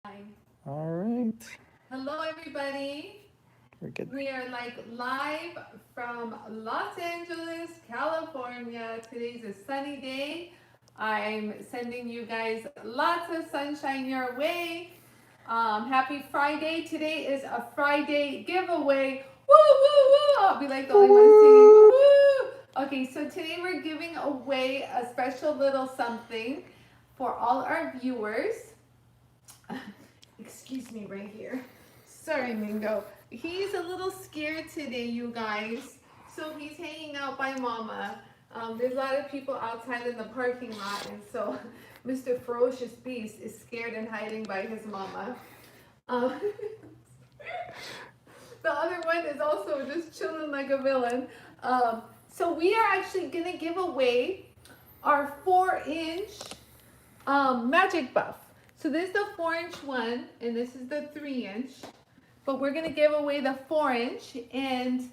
Hi. All right. Hello, everybody. We're good. We are like live from Los Angeles, California. Today's a sunny day. I'm sending you guys lots of sunshine your way. Happy Friday. Today is a Friday giveaway. Woo, woo, woo. I'll be like the only one singing. Woo, woo. Okay, so today we're giving away a special little something for all our viewers. Excuse me right here. Sorry, Mingo. He's a little scared today, you guys. So he's hanging out by Mama. There's a lot of people outside in the parking lot, and so Mr. Ferocious Beast is scared and hiding by his mama. Um, the other one is also just chilling like a villain. So we are actually gonna give away our 4-inch magic buff. So this is the 4-inch one, and this is the 3-inch. But we're gonna give away the 4-inch, and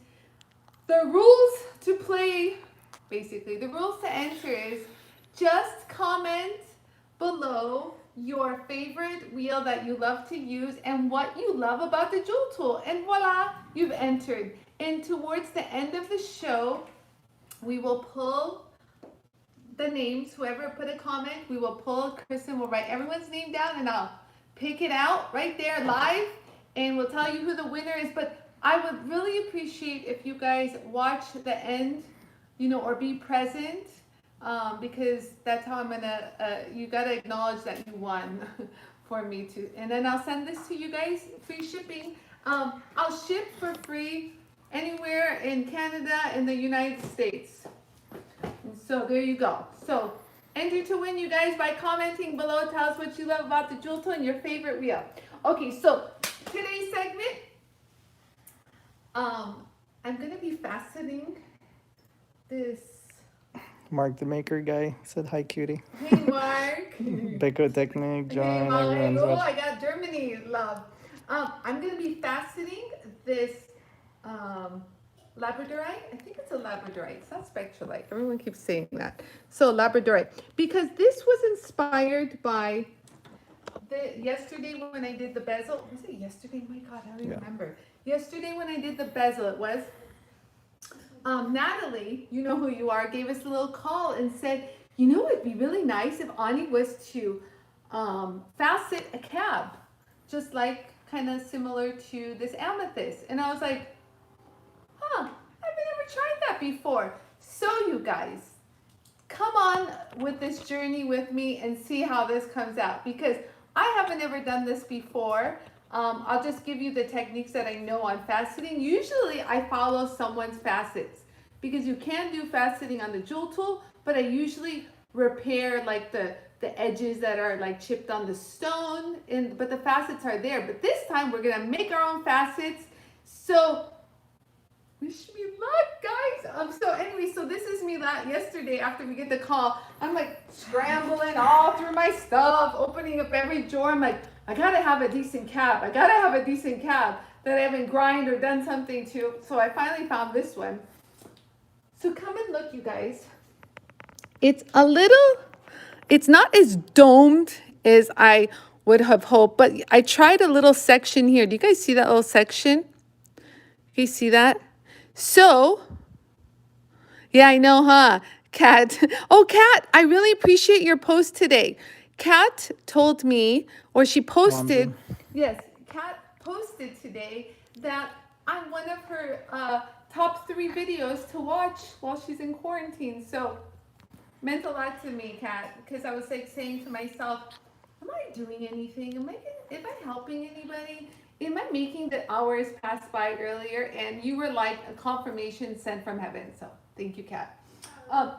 the rules to play, basically, the rules to enter is just comment below your favorite wheel that you love to use and what you love about the Jool tool, and voila, you've entered. And towards the end of the show, we will pull the names. Whoever put a comment, we will pull. Kristen will write everyone's name down, and I'll pick it out right there live, and we'll tell you who the winner is. But I would really appreciate if you guys watch the end, or be present, because that's how I'm gonna. You gotta acknowledge that you won for me to, and then I'll send this to you guys, free shipping. I'll ship for free anywhere in Canada and the United States. So there you go. So enter to win, you guys, by commenting below. Tell us what you love about the Jool tool and your favorite wheel. Okay, so today's segment, I'm gonna be faceting this. Mark, the maker guy, said hi, cutie. Hey, Mark. Beko Technic, Hey, John, Mike. everyone's Oh, watching. I got Germany love. I'm gonna be faceting this um, labradorite. I think it's a labradorite. It's not spectralite. Everyone keeps saying that. So labradorite, because this was inspired by yesterday when I did the bezel. Was it yesterday? Oh my God, I don't even Yeah. remember. Yesterday when I did the bezel, it was. Natalie, you know who you are, gave us a little call and said, it'd be really nice if Anie was to facet a cab, just like kind of similar to this amethyst. And I was like, I've never tried that before. So you guys, come on with this journey with me and see how this comes out, because I haven't ever done this before. I'll just give you the techniques that I know on faceting. Usually I follow someone's facets, because you can do faceting on the Jool tool, but I usually repair like the edges that are like chipped on the stone, but the facets are there. But this time we're gonna make our own facets. So wish me luck, guys. So anyway, so this is me yesterday after we get the call. I'm like scrambling all through my stuff, opening up every drawer. I'm like, I gotta have a decent cab. I gotta have a decent cab that I haven't grind or done something to. So I finally found this one. So come and look, you guys. It's not as domed as I would have hoped, but I tried a little section here. Do you guys see that little section? You guys see that? So, yeah, I know, huh? Kat. Oh, Kat, I really appreciate your post today. Kat told me, or she posted, Wanda. yes, Kat posted today that I'm one of her top 3 videos to watch while she's in quarantine. So, meant a lot to me, Kat, because I was like saying to myself, am I doing anything? Am I helping anybody? Am I making the hours pass by earlier? And you were like a confirmation sent from heaven. So thank you, Kat. Um,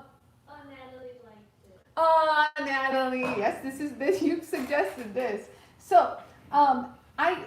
Natalie liked it. oh, Natalie, yes, this is this. You suggested this. So I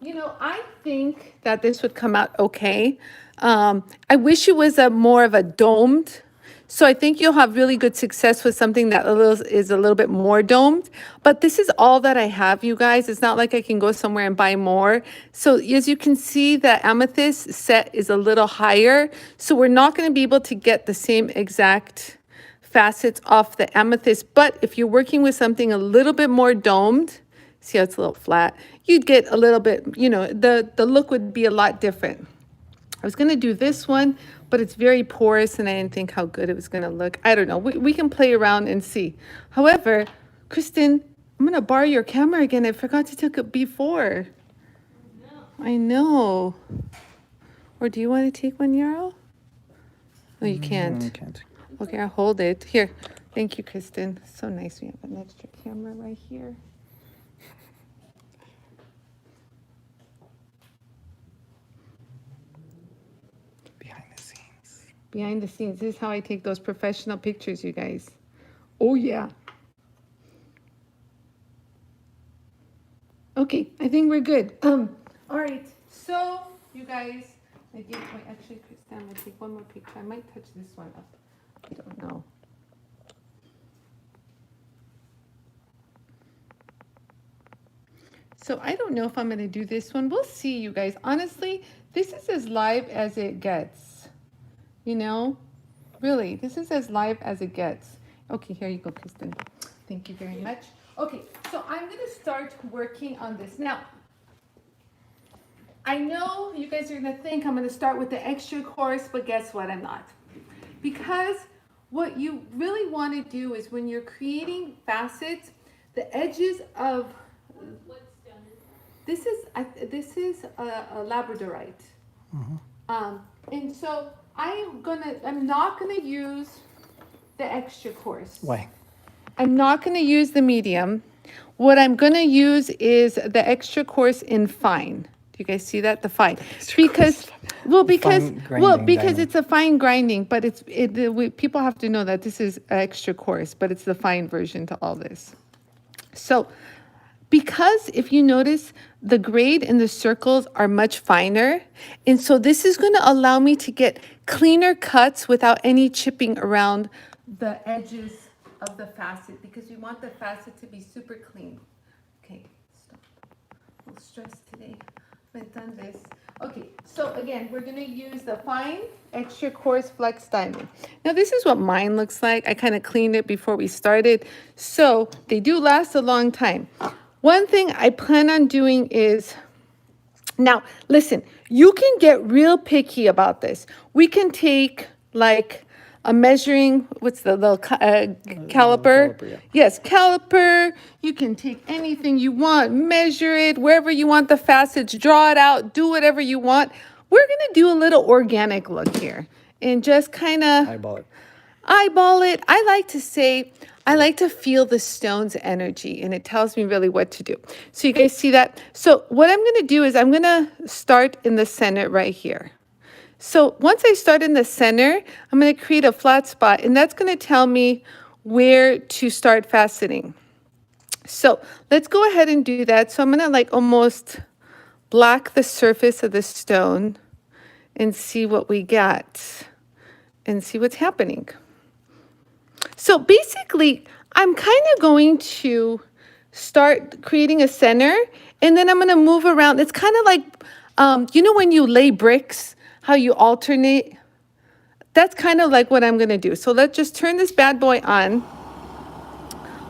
I think that this would come out okay. I wish it was a more of a domed. So I think you'll have really good success with something that is a little bit more domed. But this is all that I have, you guys. It's not like I can go somewhere and buy more. So as you can see, the amethyst set is a little higher. So we're not going to be able to get the same exact facets off the amethyst. But if you're working with something a little bit more domed, See how it's a little flat? You'd get a little bit, you know, the look would be a lot different. I was going to do this one, but it's very porous and I didn't think how good it was going to look. I don't know. We can play around and see. However, Kristen, I'm going to borrow your camera again. I forgot to take it before. I know. Or do you want to take one, Yarrow? No, you can't. I can't. Okay, I'll hold it. Here. Thank you, Kristen. So nice we have an extra camera right here. Behind the scenes. Behind the scenes. This is how I take those professional pictures, you guys. Oh, yeah. Okay, I think we're good. All right. So, you guys, actually, Kristen, I'm gonna take one more picture. I might touch this one up. I don't know. So I don't know if I'm gonna do this one. We'll see, you guys. Honestly, this is as live as it gets. You know, really, this is as live as it gets. Okay, here you go, Kristen. Thank you very much. Okay, so I'm gonna start working on this now. I know you guys are gonna think I'm gonna start with the extra course, but guess what? I'm not. Because what you really want to do is when you're creating facets, the edges of What stone is this is a labradorite. And so I'm not gonna use the extra coarse. Why? I'm not gonna use the medium. What I'm gonna use is the extra coarse in fine. Do you guys see that? The fine. Because Fine grinding diamond. it's a fine grinding, but people have to know that this is extra coarse, but it's the fine version to all this. So because if you notice, the grade in the circles are much finer. And so this is going to allow me to get cleaner cuts without any chipping around the edges of the facet, because we want the facet to be super clean. Okay, stop. A little stressed today. I haven't done this. Okay, so again, we're going to use the fine extra coarse flex diamond. Now this is what mine looks like. I kind of cleaned it before we started. So they do last a long time. One thing I plan on doing is, now listen, you can get real picky about this. We can take like a measuring, what's the little caliper? Caliper, yeah. Yes, caliper. You can take anything you want, measure it wherever you want the facets, draw it out, do whatever you want. We're going to do a little organic look here and just kind of Eyeball it. eyeball it. I like to say, I like to feel the stone's energy, and it tells me really what to do. So you guys see that? So what I'm going to do is I'm going to start in the center right here. So once I start in the center, I'm going to create a flat spot, and that's going to tell me where to start faceting. So let's go ahead and do that. So I'm going to like almost black the surface of the stone and see what we got and see what's happening. So basically, I'm kind of going to start creating a center, and then I'm going to move around. It's kind of like, you know, when you lay bricks, how you alternate? That's kind of like what I'm going to do. So let's just turn this bad boy on.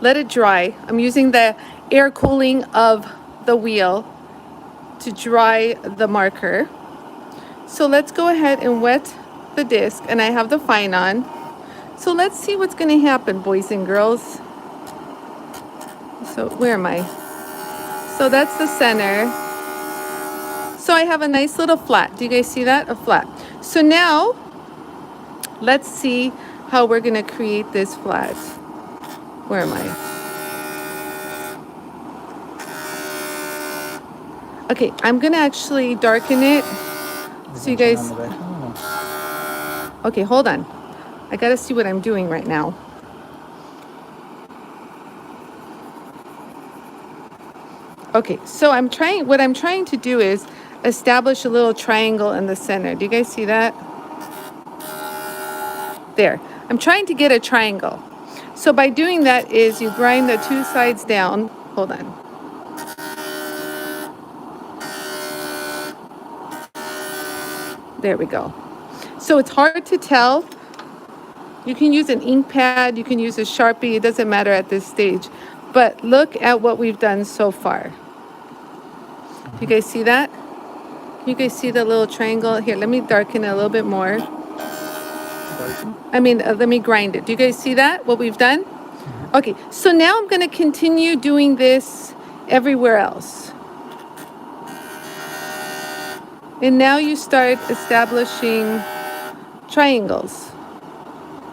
Let it dry. I'm using the air cooling of the wheel to dry the marker. So let's go ahead and wet the disc, and I have the fine on. So let's see what's going to happen, boys and girls. So where am I? So that's the center. So I have a nice little flat. Do you guys see that? A flat. So now let's see how we're going to create this flat. Where am I? Okay, I'm going to actually darken it. So you guys, okay, hold on. I got to see what I'm doing right now. Okay, so what I'm trying to do is establish a little triangle in the center. Do you guys see that? There. I'm trying to get a triangle. So by doing that is you grind the two sides down. Hold on. There we go. So it's hard to tell. You can use an ink pad, you can use a Sharpie, it doesn't matter at this stage. But look at what we've done so far. You guys see that? You guys see the little triangle? Here, let me darken it a little bit more. Let me grind it. Do you guys see that, what we've done? Okay, so now I'm gonna continue doing this everywhere else. And now you start establishing triangles.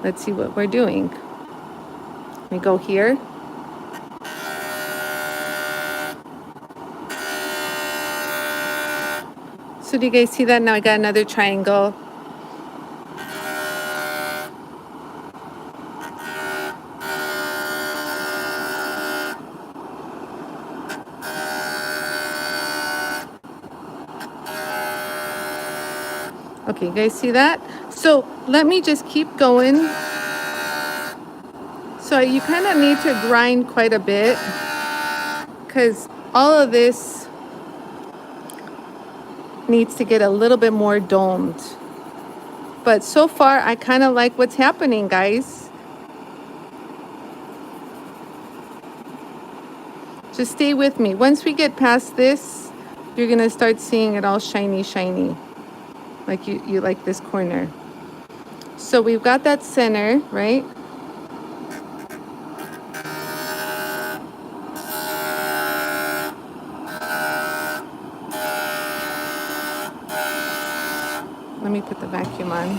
Let's see what we're doing. Let me go here. So do you guys see that? Now I got another triangle. Okay, you guys see that? So let me just keep going. So you kind of need to grind quite a bit because all of this needs to get a little bit more domed. But so far, I kind of like what's happening, guys. Just stay with me. Once we get past this, you're gonna start seeing it all shiny, shiny. Like you like this corner. So we've got that center, right? Let me put the vacuum on.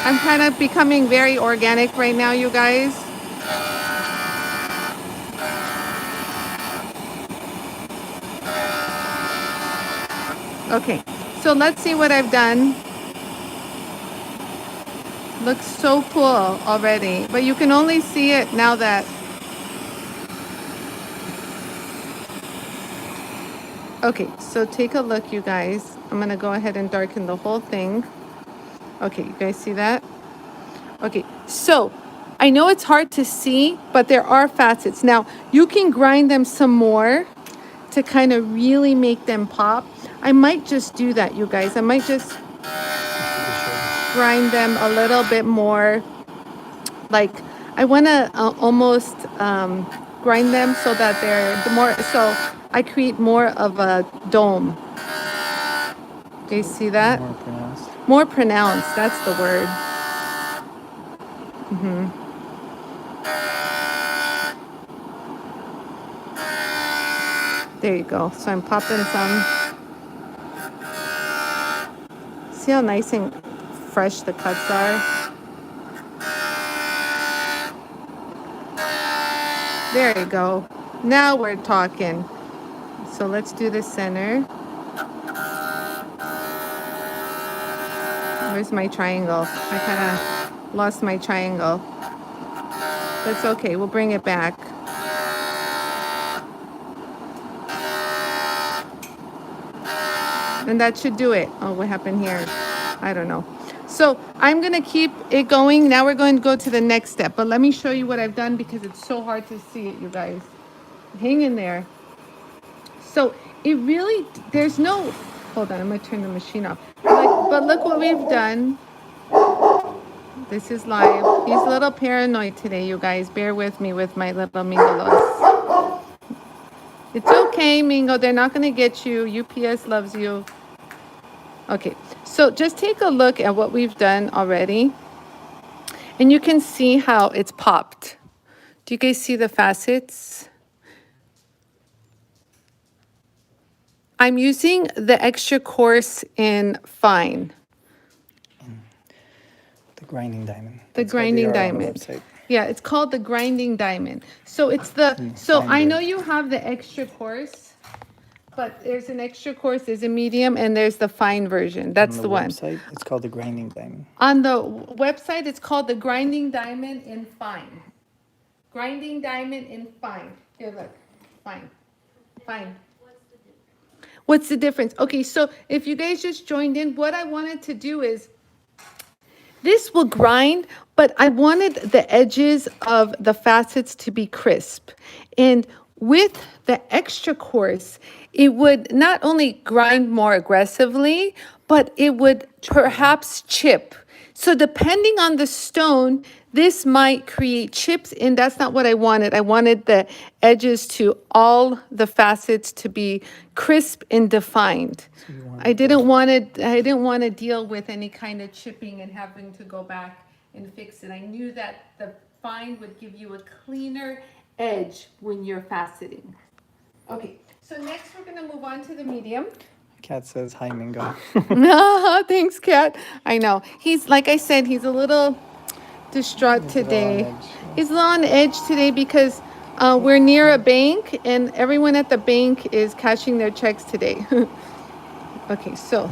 I'm kind of becoming very organic right now, you guys. Okay, so let's see what I've done. Looks so cool already, but you can only see it now that... Okay, so take a look, you guys. I'm gonna go ahead and darken the whole thing. Okay, you guys see that? Okay, so I know it's hard to see, but there are facets. Now, you can grind them some more to kind of really make them pop. I might just do that, you guys. I might just grind them a little bit more. Like, I want to almost grind them so that so I create more of a dome. Do you see that? More pronounced. More pronounced, that's the word. There you go. So I'm popping some. See how nice and fresh the cuts are? There you go. Now we're talking. So let's do the center. Where's my triangle? I kind of lost my triangle. That's okay. We'll bring it back. And that should do it. Oh, what happened here? I don't know. So I'm going to keep it going. Now we're going to go to the next step. But let me show you what I've done because it's so hard to see it, you guys. Hang in there. So it really, there's no... Hold on, I'm going to turn the machine off. But look what we've done. This is live. He's a little paranoid today, you guys. Bear with me with my little Mingolos. It's okay, Mingo. They're not going to get you. UPS loves you. Okay, so just take a look at what we've done already. And you can see how it's popped. Do you guys see the facets? I'm using the extra coarse in fine. The grinding diamond. The That's what they grinding are on the diamond. website. Yeah, it's called the grinding diamond. So it's the, so I know you have the extra coarse, but there's an extra coarse, there's a medium, and there's the fine version. That's the one. Website, it's called the grinding diamond. On the website, it's called the grinding diamond in fine. Grinding diamond in fine. Here, look. Fine. Fine. What What's the difference? Okay, so if you guys just joined in, what I wanted to do is this will grind, but I wanted the edges of the facets to be crisp. And with the extra coarse, it would not only grind more aggressively, but it would perhaps chip. So depending on the stone, this might create chips, and that's not what I wanted. I wanted the edges to all the facets to be crisp and defined. I didn't want to deal with any kind of chipping and having to go back and fix it. I knew that the fine would give you a cleaner edge when you're faceting. Okay, so next we're going to move on to the medium. Cat says hi, Mingo. No, thanks, Kat. I know. He's, like I said, he's a little distraught He's a little on today. edge. He's a little on edge today because we're near a bank and everyone at the bank is cashing their checks today. Okay, so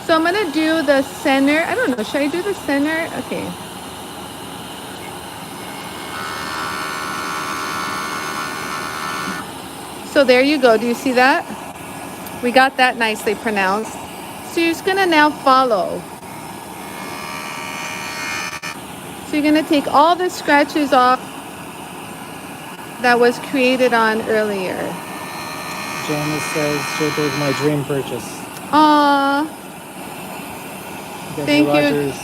I'm gonna do the center. I don't know, should I do the center? Okay. So there you go. Do you see that? We got that nicely pronounced. So you're just gonna now follow. So you're gonna take all the scratches off that was created on earlier. Janice says JOOLTOOL is my dream purchase. Aww. Debbie Thank you. Rogers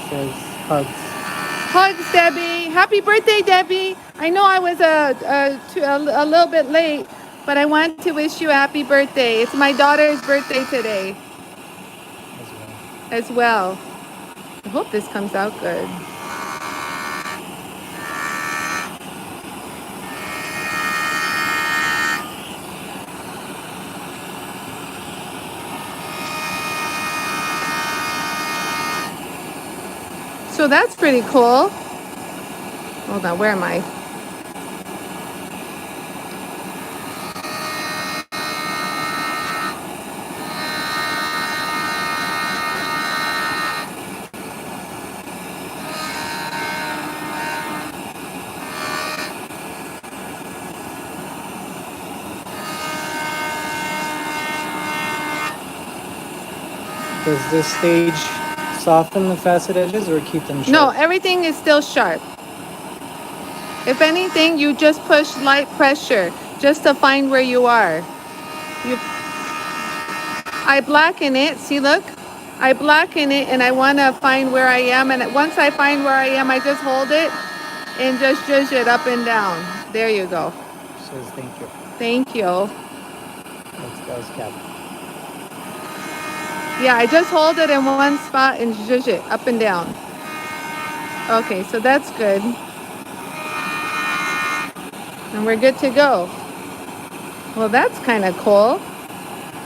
says hugs. Hugs, Debbie. Happy birthday, Debbie. I know I was a little bit late, but I want to wish you a happy birthday. It's my daughter's birthday today as well. I hope this comes out good. So that's pretty cool. Hold on, where am I? Does this stage soften the facet edges or keep them sharp? No, everything is still sharp. If anything, you just push light pressure just to find where you are. I blacken it. See, look. I blacken it and I want to find where I am. And once I find where I am, I just hold it and just zhuzh it up and down. There you go. Says thank you. Thank you. That was Cat. Yeah, I just hold it in one spot and zhuzh it up and down. Okay, so that's good. And we're good to go. Well, that's kind of cool.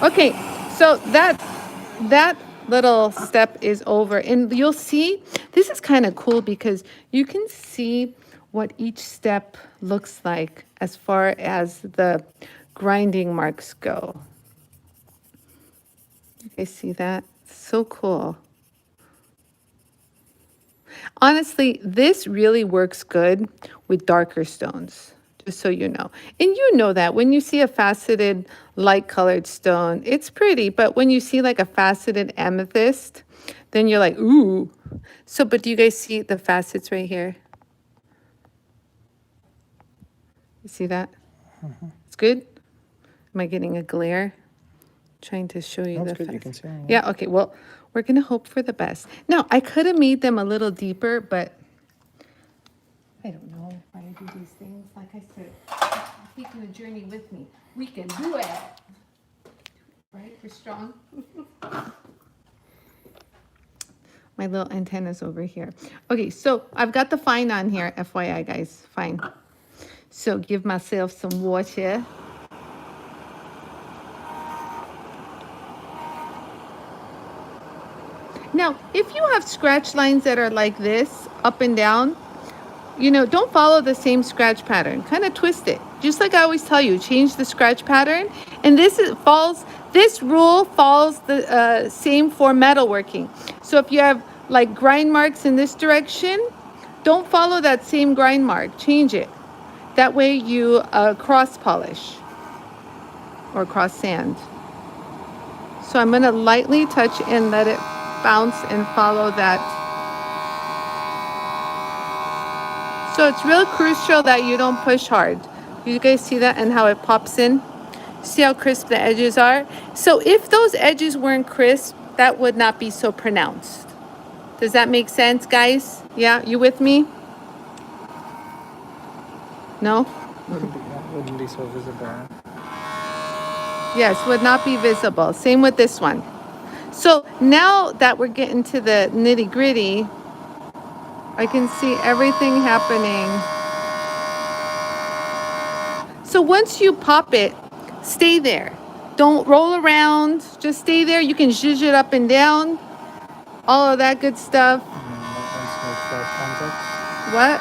Okay, so that little step is over. And you'll see, this is kind of cool because you can see what each step looks like as far as the grinding marks go. You guys see that? So cool. Honestly, this really works good with darker stones, just so you know. And you know that when you see a faceted light colored stone, it's pretty, but when you see like a faceted amethyst, then you're like, ooh. So, but do you guys see the facets right here? You see that? It's good? Am I getting a glare? Trying to show you That's the good. You facets. can see them, Yeah, okay, well, we're gonna hope for the best. Now, I could have made them a little deeper, but I don't know why I do these things. Like I said, I'm taking the journey with me. We can do it. Right? We're strong. My little antenna's over here. Okay, so I've got the fine on here, FYI, guys. Fine. So give myself some water. Now, if you have scratch lines that are like this, up and down, you know, don't follow the same scratch pattern. Kind of twist it. Just like I always tell you, change the scratch pattern. And this rule falls the same for metalworking. So if you have like grind marks in this direction, don't follow that same grind mark. Change it. That way you cross polish or cross sand. So I'm gonna lightly touch and let it bounce and follow that. So it's real crucial that you don't push hard. You guys see that and how it pops in? See how crisp the edges are? So if those edges weren't crisp, that would not be so pronounced. Does that make sense, guys? Yeah, you with me? No? Wouldn't be so visible. Yes, would not be visible. Same with this one. So now that we're getting to the nitty gritty, I can see everything happening. So once you pop it, stay there. Don't roll around, just stay there. You can zhuzh it up and down, all of that good stuff. Once you make flat contact. What?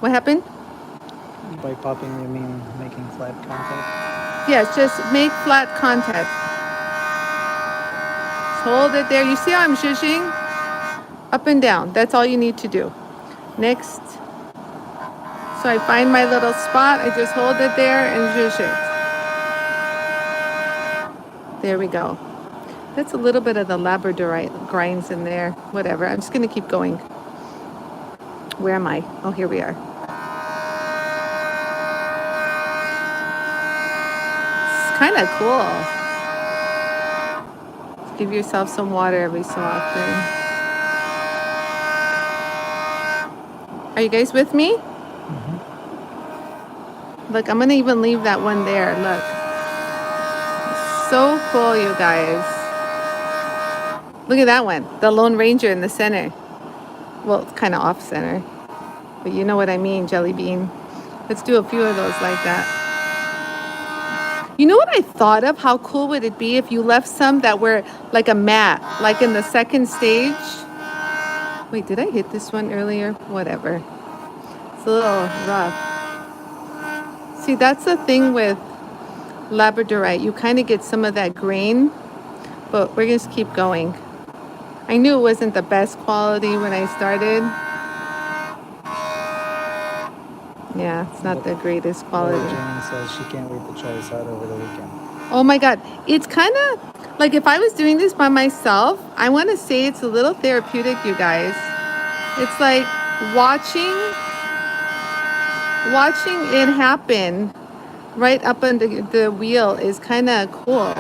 What happened? By popping, you mean making flat contact? Yes, just make flat contact. Just hold it there. You see how I'm zhuzhing? Up and down. That's all you need to do. Next. So I find my little spot. I just hold it there and zhuzh it. There we go. That's a little bit of the labradorite grinds in there. Whatever. I'm just going to keep going. Where am I? Oh, here we are. It's kind of cool. Just give yourself some water every so often. Are you guys with me? Look, I'm going to even leave that one there. Look. So cool, you guys. Look at that one. The Lone Ranger in the center. Well, it's kind of off center. But you know what I mean, Jelly Bean. Let's do a few of those like that. You know what I thought of? How cool would it be if you left some that were like a matte, like in the second stage? Wait, did I hit this one earlier? Whatever. It's a little rough. See, that's the thing with labradorite. You kind of get some of that grain, but we're just keep going. I knew it wasn't the best quality when I started. Yeah, it's not the greatest quality. Janice says she can't wait to try this out over the weekend. Oh my God. It's kind of like if I was doing this by myself, I want to say it's a little therapeutic, you guys. It's like watching it happen right up under the wheel is kind of cool.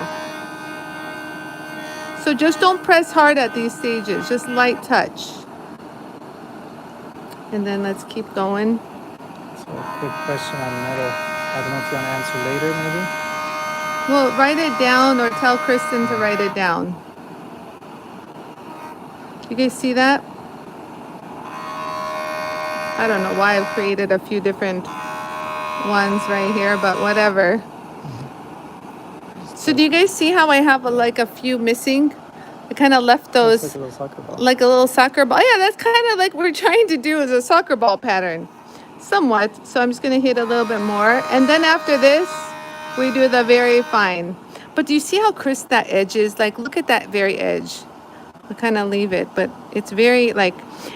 So just don't press hard at these stages, just light touch. And then let's keep going. So a quick question on metal. I don't know if you want to answer later, maybe? Well, write it down or tell Kristen to write it down. You guys see that? I don't know why I've created a few different ones right here, but whatever. So do you guys see how I have like a few missing? I kind of left those Looks like a little soccer ball. like a little soccer ball. Yeah, that's kind of like we're trying to do is a soccer ball pattern. Somewhat. So I'm just going to hit a little bit more. And then after this, we do the very fine. But do you see how crisp that edge is? Like, look at that very edge. I'll kind of leave it, but it's very like,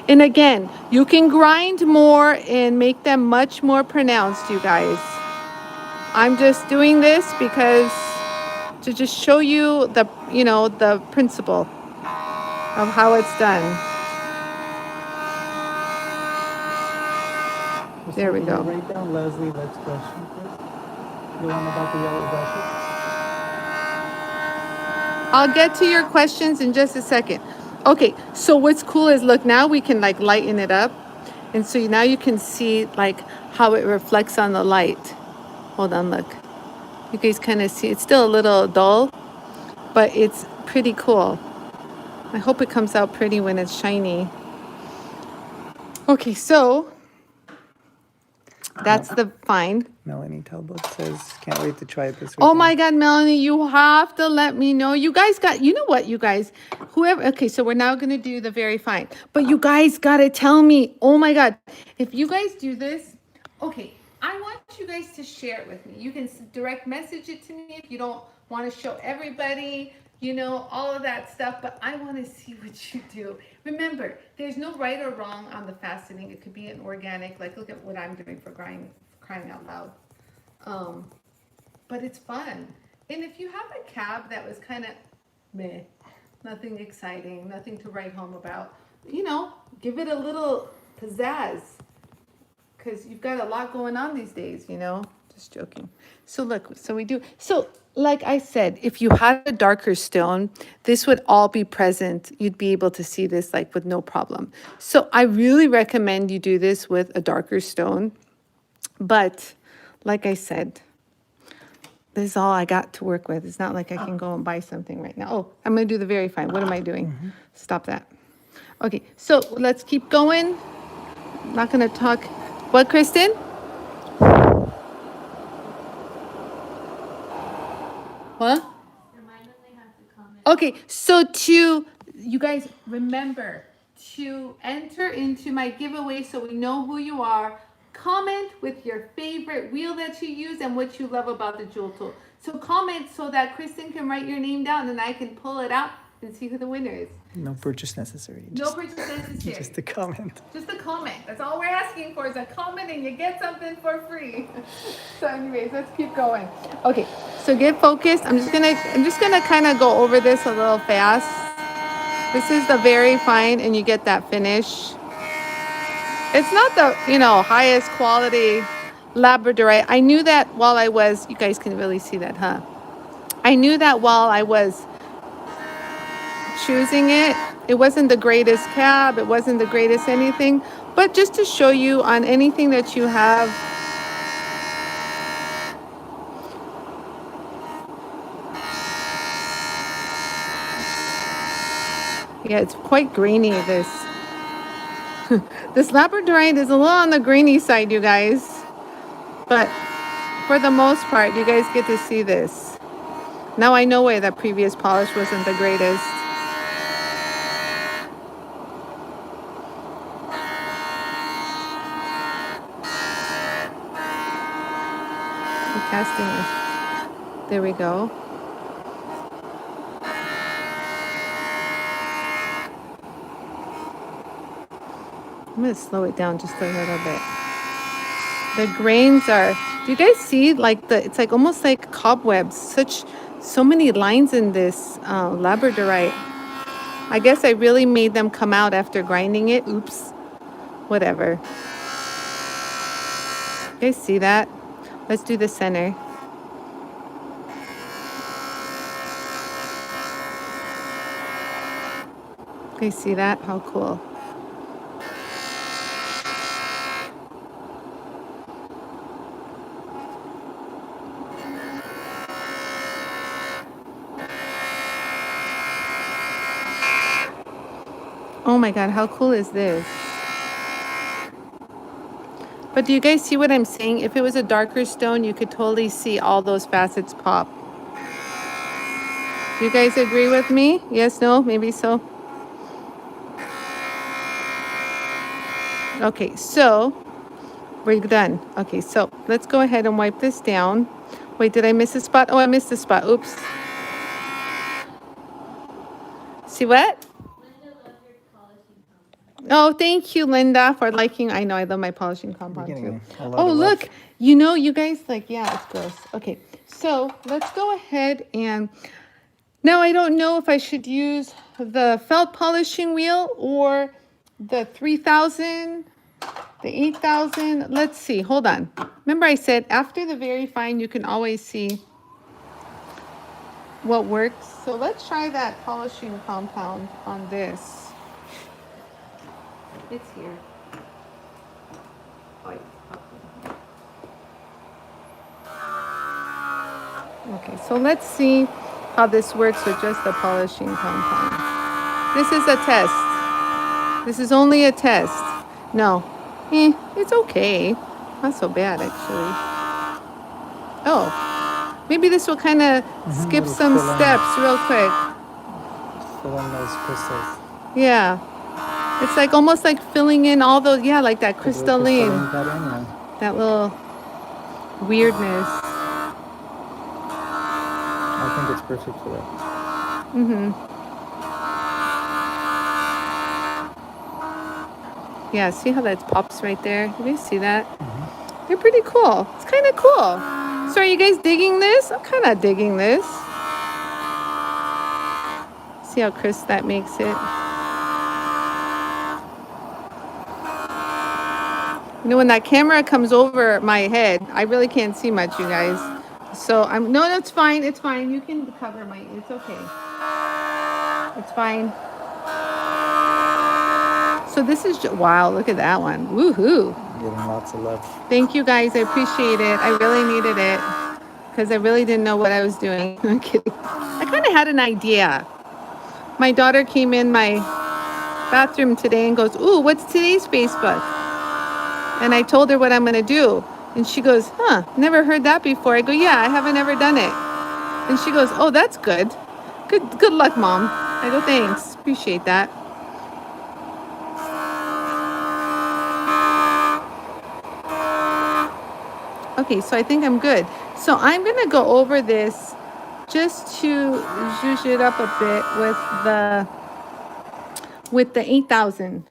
and again, you can grind more and make them much more pronounced, you guys. I'm just doing this because to just show you the, you know, the principle of how it's done. There we go. Write down Leslie Lett's question first. The one about the yellow brushes. I'll get to your questions in just a second. Okay, so what's cool is, look, now we can like lighten it up. And so now you can see like how it reflects on the light. Hold on, look. You guys kind of see, it's still a little dull, but it's pretty cool. I hope it comes out pretty when it's shiny. Okay, so that's the fine. Melanie Talbot says, can't wait to try it this weekend. Oh my God, Melanie, you have to let me know. You guys got, you know what, you guys, whoever, okay, so we're now going to do the very fine. But you guys got to tell me, oh my God, if you guys do this, okay, I want you guys to share it with me. You can direct message it to me if you don't want to show everybody, you know, all of that stuff, but I want to see what you do. Remember, there's no right or wrong on the faceting. It could be an organic, like look at what I'm doing for crying out loud. But it's fun. And if you have a cab that was kind of meh, nothing exciting, nothing to write home about, you know, give it a little pizzazz. Because you've got a lot going on these days, you know. Just joking. So look, so we do. So like I said, if you had a darker stone, this would all be present. You'd be able to see this like with no problem. So I really recommend you do this with a darker stone. But like I said, this is all I got to work with. It's not like I can go and buy something right now. Oh, I'm going to do the very fine. What am I doing? Stop that. Okay, so let's keep going. I'm not going to talk. What, Kristen? What? Remind them they have to comment. Okay, so you guys remember to enter into my giveaway so we know who you are. Comment with your favorite wheel that you use and what you love about the Jool tool. So comment so that Kristen can write your name down and I can pull it out and see who the winner is. No purchase necessary. No purchase necessary. Just a comment. Just a comment. That's all we're asking for is a comment and you get something for free. So anyways, let's keep going. Okay, so get focused. I'm just gonna kind of go over this a little fast. This is the very fine and you get that finish. It's not the, highest quality labradorite. I knew that while I was, you guys can really see that, huh? I knew that while I was choosing it. It wasn't the greatest cab, it wasn't the greatest anything, but just to show you on anything that you have. Yeah, it's quite grainy, this. This labradorite is a little on the grainy side, you guys, but for the most part, you guys get to see this. Now I know why that previous polish wasn't the greatest. Casting is, there we go. I'm going to slow it down just a little bit. The grains are, do you guys see like it's like almost like cobwebs, so many lines in this labradorite. I guess I really made them come out after grinding it. Oops, whatever. You guys see that? Let's do the center. You guys see that? How cool. Oh my God, how cool is this? But do you guys see what I'm saying? If it was a darker stone, you could totally see all those facets pop. Do you guys agree with me? Yes, no, maybe so. Okay, so we're done. Okay, so let's go ahead and wipe this down. Wait, did I miss a spot? Oh, I missed a spot. Oops. See what? Linda loves your polishing compound. Oh, thank you, Linda, for liking. I know I love my polishing compound too. A lot Oh, of look, love. you guys yeah, it's gross. Okay, so let's go ahead and now I don't know if I should use the felt polishing wheel or the 3000, the 8000. Let's see, hold on. Remember I said after the very fine, you can always see what works. So let's try that polishing compound on this. It's here. Okay, so let's see how this works with just the polishing compound. This is a test. This is only a test. No, it's okay. Not so bad, actually. Oh, maybe this will kind of skip Little some fill in. steps real quick. Fill in those crystals. Yeah, it's like almost like filling in all those, yeah, like that Put a little crystalline, crystalline pattern, yeah. that little weirdness. I think it's perfect for that. Yeah, see how that pops right there? You guys see that? They're pretty cool. It's kind of cool. So are you guys digging this? I'm kind of digging this. See how crisp that makes it? You know, when that camera comes over my head, I really can't see much, you guys. So no, it's fine. It's fine. You can cover it's okay. It's fine. So this is, wow, look at that one. Woohoo. Getting lots of love. Thank you guys. I appreciate it. I really needed it because I really didn't know what I was doing. I'm kidding. I kind of had an idea. My daughter came in my bathroom today and goes, "Ooh, what's today's Facebook?" And I told her what I'm going to do. And she goes, "Huh, never heard that before." I go, "Yeah, I haven't ever done it." And she goes, "Oh, that's good. Good luck, Mom." I go, "Thanks. Appreciate that." Okay, so I think I'm good. So I'm going to go over this just to zhuzh it up a bit with the 8,000.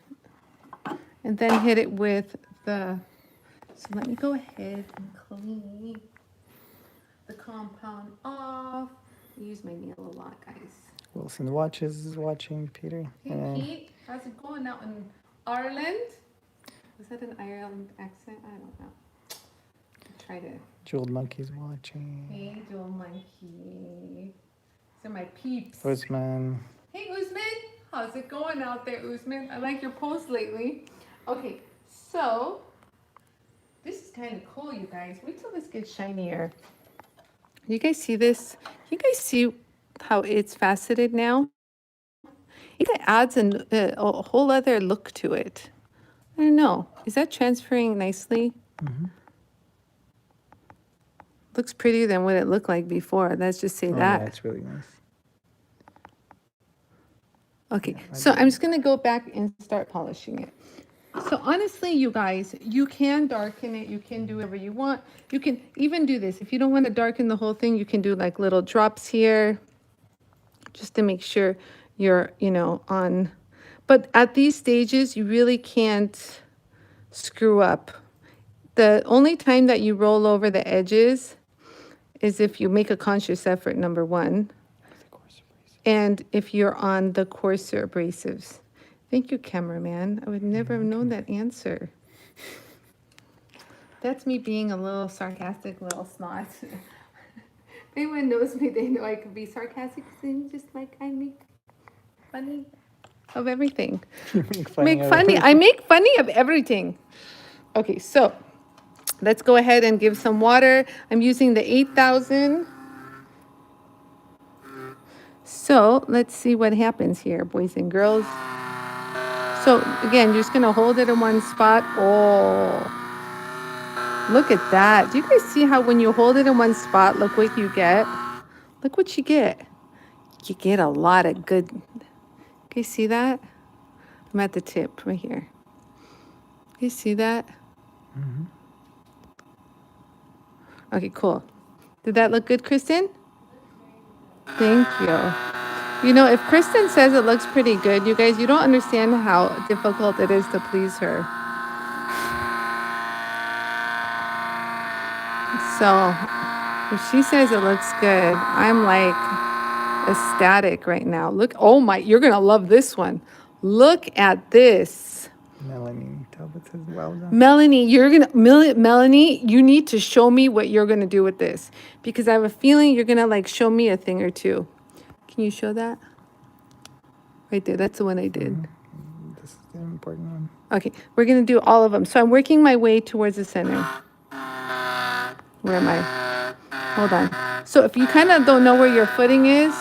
And then hit it with the, so let me go ahead and clean the compound off. I use my nail a lot, guys. Wilson Watches is watching, Peter. Hey, Pete, how's it going out in Ireland? Was that an Ireland accent? I don't know. Try to. Jeweled Monkey's watching. Hey, Joel Monkey. These are my peeps. Usman. Hey, Usman. How's it going out there, Usman? I like your post lately. Okay, so this is kind of cool, you guys. Wait till this gets shinier. You guys see this? You guys see how it's faceted now? It adds a whole other look to it. I don't know. Is that transferring nicely? Mm-hmm. Looks prettier than what it looked like before. Let's just say that. Yeah, it's really nice. Okay, Yeah, so I'm just going to go back and start polishing it. So honestly, you guys, you can darken it. You can do whatever you want. You can even do this. If you don't want to darken the whole thing, you can do like little drops here just to make sure you're, on. But at these stages, you really can't screw up. The only time that you roll over the edges is if you make a conscious effort, number one. And if you're on the coarser abrasives. Thank you, cameraman. I would never have known that answer. That's me being a little sarcastic, little snot. If anyone knows me, they know I could be sarcastic, and just like I make funny of everything. I make funny of everything. Okay, so let's go ahead and give some water. I'm using the 8,000. So let's see what happens here, boys and girls. So again, you're just gonna hold it in one spot. Oh, look at that. Do you guys see how when you hold it in one spot, look what you get? Look what you get. You get a lot of good. Can you see that? I'm at the tip right here. Can you see that? Mm-hmm. Okay, cool. Did that look good, Kristen? Thank you. You know, if Kristen says it looks pretty good, you guys, you don't understand how difficult it is to please her. So, if she says it looks good, I'm like ecstatic right now. Look, oh my, you're going to love this one. Look at this. Melanie Talbot says, well done. Melanie, Melanie, you need to show me what you're going to do with this. Because I have a feeling you're going to like show me a thing or two. Can you show that? Right there, that's the one I did. Mm-hmm. This is the important one. Okay, we're going to do all of them. So I'm working my way towards the center. Where am I? Hold on. So if you kind of don't know where your footing is,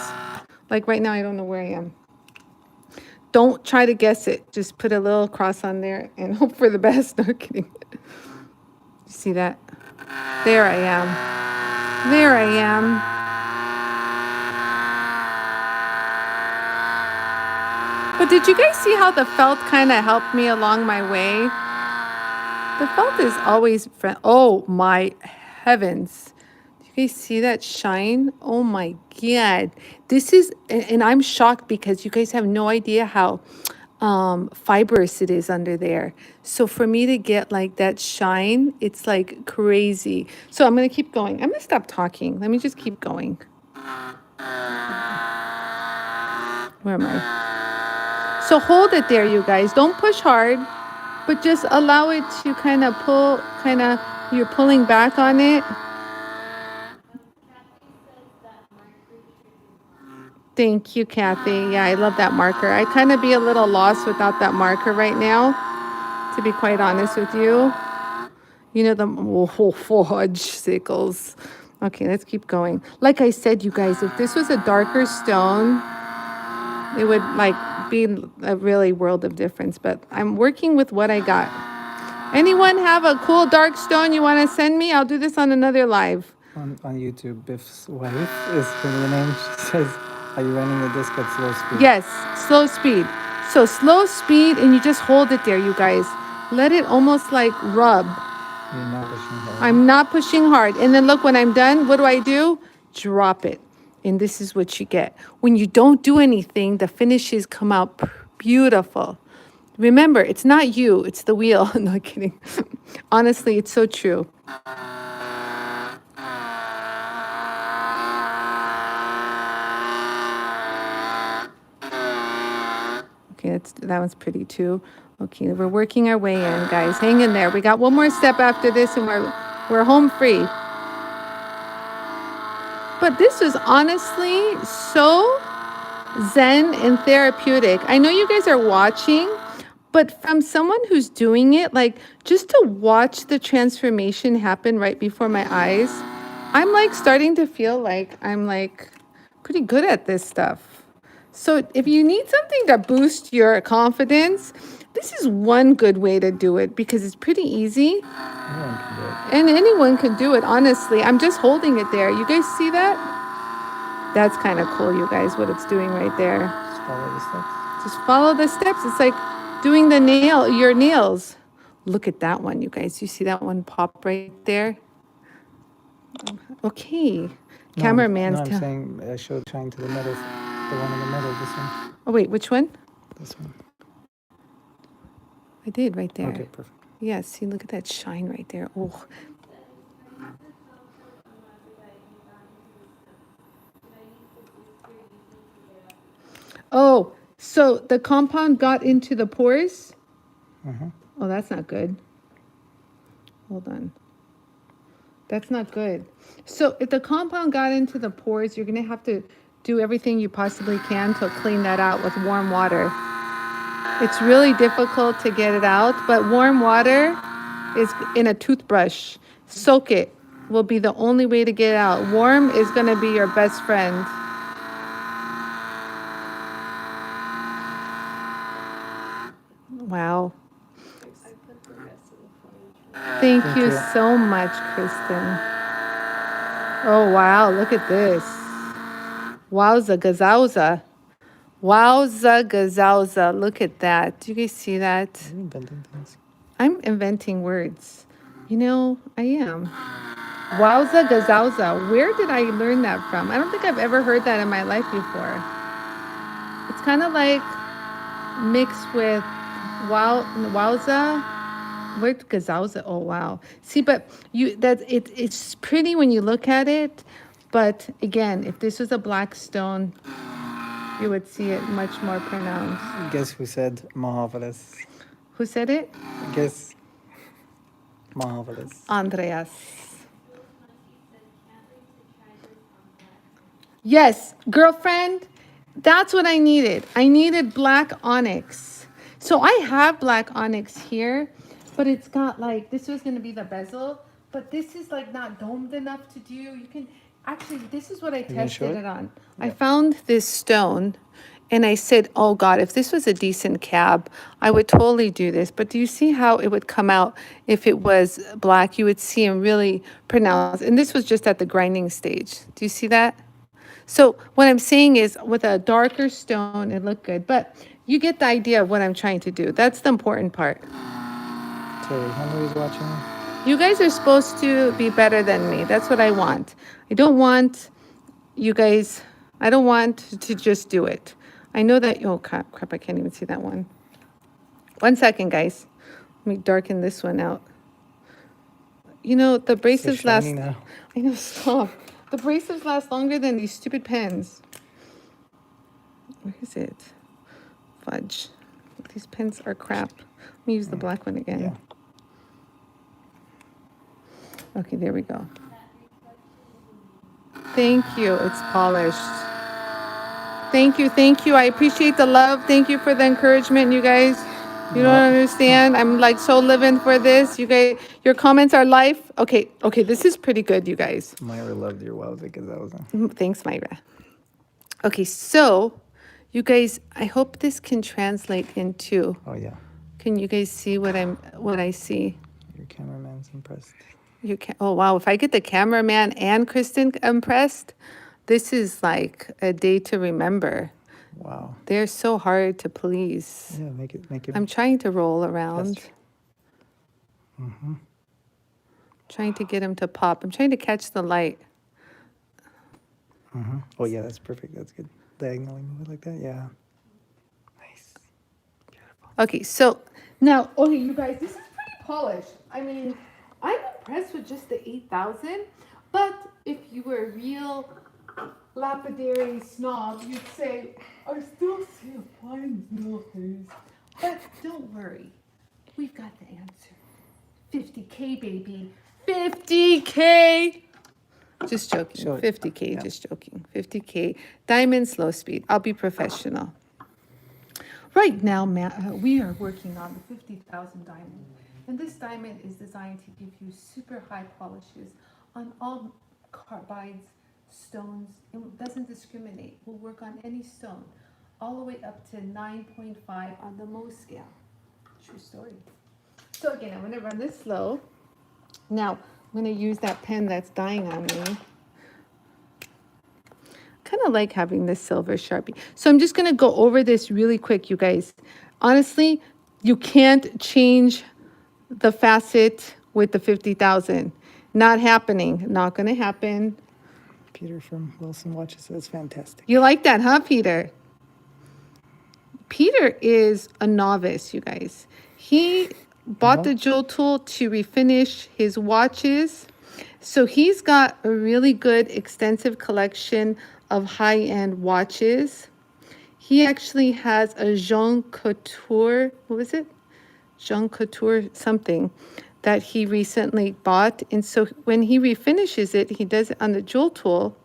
like right now I don't know where I am. Don't try to guess it. Just put a little cross on there and hope for the best. No kidding. See that? There I am. There I am. But did you guys see how the felt kind of helped me along my way? The felt is always oh my heavens. Do you guys see that shine? Oh my God. This is, and I'm shocked because you guys have no idea how fibrous it is under there. So for me to get like that shine, it's like crazy. So I'm gonna keep going. I'm gonna stop talking. Let me just keep going. Where am I? So hold it there, you guys. Don't push hard, but just allow it to kind of pull, you're pulling back on it. Thank you, Kathy. Yeah, I love that marker. I kind of be a little lost without that marker right now, to be quite honest with you. You know, the fudge sickles. Okay, let's keep going. Like I said, you guys, if this was a darker stone, it would like be a really world of difference. But I'm working with what I got. Anyone have a cool dark stone you want to send me? I'll do this on another live. On YouTube, Biff's wife is her name. She says, "Are you running the disc at slow speed?" Yes, slow speed. So slow speed, and you just hold it there, you guys. Let it almost like rub. You're not pushing hard. I'm not pushing hard. And then look, when I'm done, what do? Drop it. And this is what you get. When you don't do anything, the finishes come out beautiful. Remember, it's not you, it's the wheel. No kidding. Honestly, it's so true. Okay, that one's pretty too. Okay, we're working our way in, guys. Hang in there. We got one more step after this, and we're home free. But this was honestly so zen and therapeutic. I know you guys are watching, but from someone who's doing it, like just to watch the transformation happen right before my eyes, I'm like starting to feel like I'm like pretty good at this stuff. So if you need something to boost your confidence, this is one good way to do it because it's pretty easy. Anyone can do it. And anyone can do it, honestly. I'm just holding it there. You guys see that? That's kind of cool, you guys, what it's doing right there. Just follow the steps. Just follow the steps. It's like doing your nails. Look at that one, you guys. You see that one pop right there? Okay. Cameraman's I'm saying I showed trying to the middle. The one in the middle, this one. Oh, wait, which one? This one. I did right there. Okay, perfect. Yeah, see, look at that shine right there. Oh. Oh, so the compound got into the pores? Mm-hmm. Oh, that's not good. Hold on. That's not good. So if the compound got into the pores, you're going to have to do everything you possibly can to clean that out with warm water. It's really difficult to get it out, but warm water is in a toothbrush. Soak it will be the only way to get it out. Warm is going to be your best friend. Wow. Thank you so much, Kristen. Oh, wow. Look at this. Wowza gazowza. Wowza gazowza. Look at that. Do you guys see that? Are you inventing things? I'm inventing words. You know, I am. Wowza gazowza. Where did I learn that from? I don't think I've ever heard that in my life before. It's kind of like mixed with wowza. Where's gazowza? Oh, wow. See, but it's pretty when you look at it. But again, if this was a black stone, you would see it much more pronounced. Guess who said marvelous? Who said it? Guess marvelous. Andreas. Yes, girlfriend, that's what I needed. I needed black onyx. So I have black onyx here, but it's got like, this was going to be the bezel, but this is like not domed enough to do. You can, actually, this is what I tested it on. I found this stone and I said, oh God, if this was a decent cab, I would totally do this. But do you see how it would come out if it was black? You would see him really pronounced. And this was just at the grinding stage. Do you see that? So what I'm saying is with a darker stone, it looked good. But you get the idea of what I'm trying to do. That's the important part. Terry, Henry's watching. You guys are supposed to be better than me. That's what I want. I don't want you guys, I don't want to just do it. I know that, oh crap, I can't even see that one. 1 second, guys. Let me darken this one out. You know, the So abrasives last... shiny now. I know, stop. The abrasives last longer than these stupid pens. Where is it? Fudge. These pens are crap. Let me use the black one again. Yeah. Okay, there we go. Thank you. It's polished. Thank you. Thank you. I appreciate the love. Thank you for the encouragement, you guys. You don't understand. I'm like so living for this. You guys, your comments are life. Okay, okay, this is pretty good, you guys. Myra loved your wow because that was Thanks, Myra. Okay, so you guys, I hope this can translate into. Oh yeah. Can you guys see what I see? Your cameraman's impressed. You can. Oh wow! If I get the cameraman and Kristen impressed, this is like a day to remember. Wow. They're so hard to please. Yeah, make it. I'm trying to roll around. Trying to get him to pop. I'm trying to catch the light. Oh yeah, that's perfect. That's good. Diagonally move it like that. Yeah. Nice. Beautiful. Okay, so now, okay, you guys, this is pretty polished. I mean, I'm impressed with just the 8,000, but if you were a real lapidary snob, you'd say, I still see a fine face. But don't worry, we've got the answer. 50K, baby. 50K. Just joking. Show it. 50K, Yeah. just joking. 50K. Diamond slow speed. I'll be professional. Right now, we are working on the 50,000 diamond. And this diamond is designed to give you super high polishes on all carbides, stones. It doesn't discriminate. We'll work on any stone, all the way up to 9.5 on the Mohs scale. True story. So again, I'm gonna run this slow. Now, I'm gonna use that pen that's dying on me. Kind of like having this silver Sharpie. So I'm just going to go over this really quick, you guys. Honestly, you can't change the facet with the 50,000. Not happening. Not going to happen. Peter from Wilson Watches says fantastic. You like that, huh, Peter? Peter is a novice, you guys. He bought the JOOLTOOL to refinish his watches. So he's got a really good extensive collection of high-end watches. He actually has a Jean Couture, what was it? Jean Couture something that he recently bought. And so when he refinishes it, he does it on the JOOLTOOL.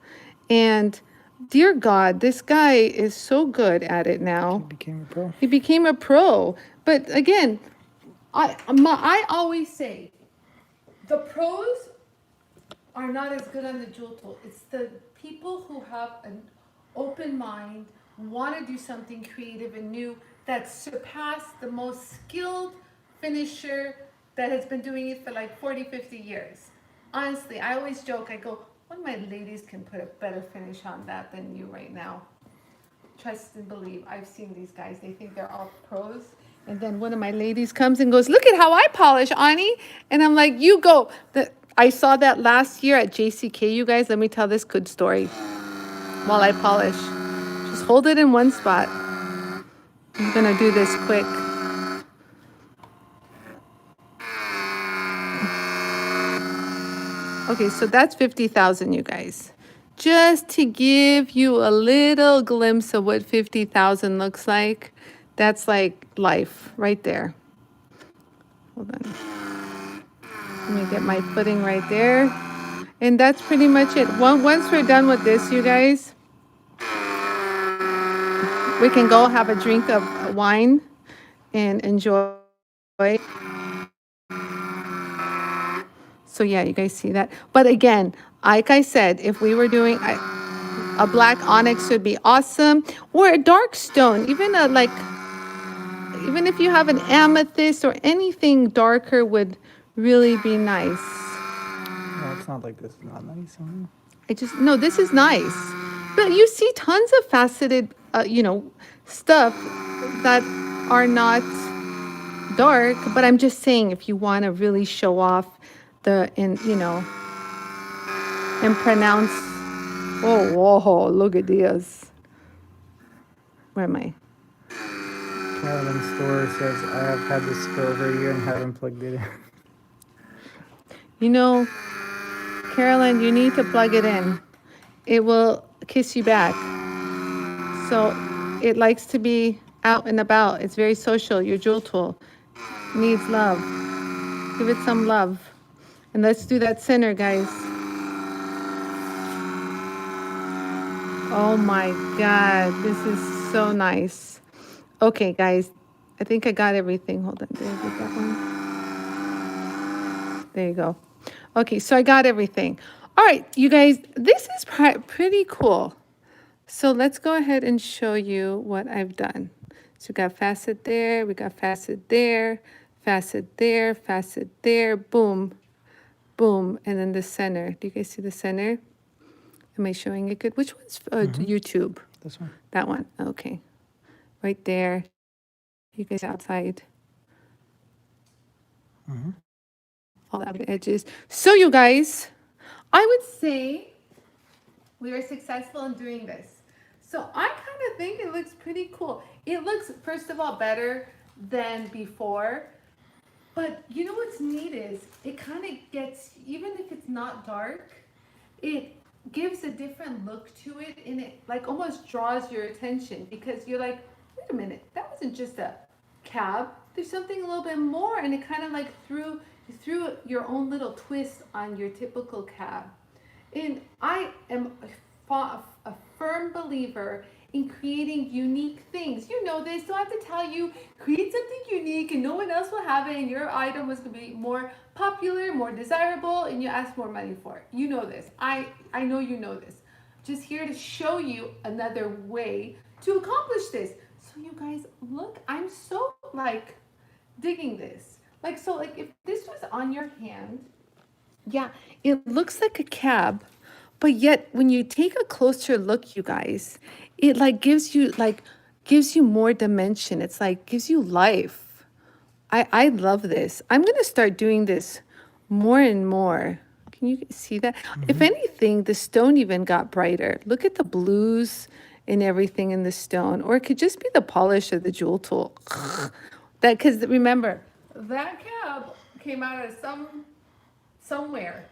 And dear God, this guy is so good at it now. He became a pro. He became a pro. But again, I always say the pros are not as good on the JOOLTOOL. It's the people who have an open mind, want to do something creative and new, that surpass the most skilled finisher that has been doing it for like 40, 50 years. Honestly, I always joke, I go, one of my ladies can put a better finish on that than you right now. Trust and believe. I've seen these guys. They think they're all pros. And then one of my ladies comes and goes, look at how I polish, Anie. And I'm like, you go. I saw that last year at JCK, you guys. Let me tell this good story while I polish. Just hold it in one spot. I'm going to do this quick. Okay, so that's 50,000, you guys. Just to give you a little glimpse of what 50,000 looks like. That's like life right there. Hold on. Let me get my footing right there. And that's pretty much it. Once we're done with this, you guys, we can go have a drink of wine and enjoy. So yeah, you guys see that. But again, like I said, if we were doing a black onyx would be awesome, or a dark stone, even even if you have an amethyst or anything darker would really be nice. No, it's not like this. It's not nice. No, this is nice. But you see tons of faceted, stuff that are not dark. But I'm just saying, if you want to really show off and pronounce, oh, whoa, look at this. Where am I? Carolyn Store says, I have had this for over a year and haven't plugged it in. You know, Carolyn, you need to plug it in. It will kiss you back. So it likes to be out and about. It's very social. Your jewel tool needs love. Give it some love. And let's do that center, guys. Oh my God, this is so nice. Okay, guys, I think I got everything. Hold on, did I get that one? There you go. Okay, so I got everything. All right, you guys, this is pretty cool. So let's go ahead and show you what I've done. So we got facet there, we got facet there, facet there, facet there, boom, boom, and then the center. Do you guys see the center? Am I showing it good? Which one's YouTube? This one. That one, okay. Right there. You guys outside. All the edges. So you guys, I would say we were successful in doing this. So I kind of think it looks pretty cool. It looks, first of all, better than before. But you know what's neat is it kind of gets, even if it's not dark, it gives a different look to it, and it like almost draws your attention because you're like, wait a minute, that wasn't just a cab. There's something a little bit more, and it kind of like threw your own little twist on your typical cab. And I am a firm believer in creating unique things. You know this, so I have to tell you, create something unique and no one else will have it, and your item was going to be more popular, more desirable, and you ask more money for it. You know this. I know you know this. Just here to show you another way to accomplish this. So you guys, look, I'm so like digging this. Like, so like if this was on your hand, yeah, it looks like a cab, but yet when you take a closer look, you guys, it like gives you more dimension. It's like gives you life. I love this. I'm gonna start doing this more and more. Can you see that? If anything, the stone even got brighter. Look at the blues and everything in the stone. Or it could just be the polish of the jewel tool. That, because remember, that cab came out of somewhere,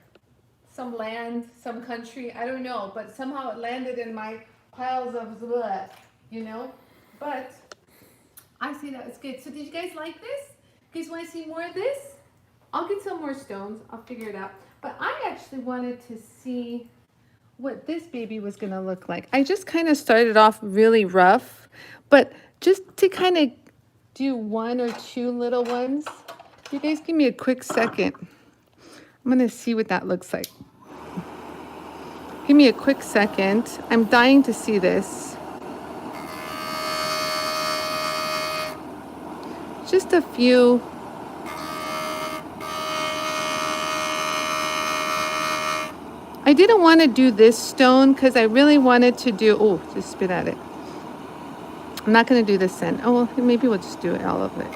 some land, some country, I don't know, but somehow it landed in my piles of blood, you know? But I see that it's good. So did you guys like this? You guys want to see more of this? I'll get some more stones. I'll figure it out. But I actually wanted to see what this baby was going to look like. I just kind of started off really rough, but just to kind of do one or two little ones. You guys give me a quick second. I'm going to see what that looks like. Give me a quick second. I'm dying to see this. Just a few. I didn't want to do this stone because I really wanted to do, oh, just spit at it. I'm not going to do this then. Oh, well, maybe we'll just do all of it.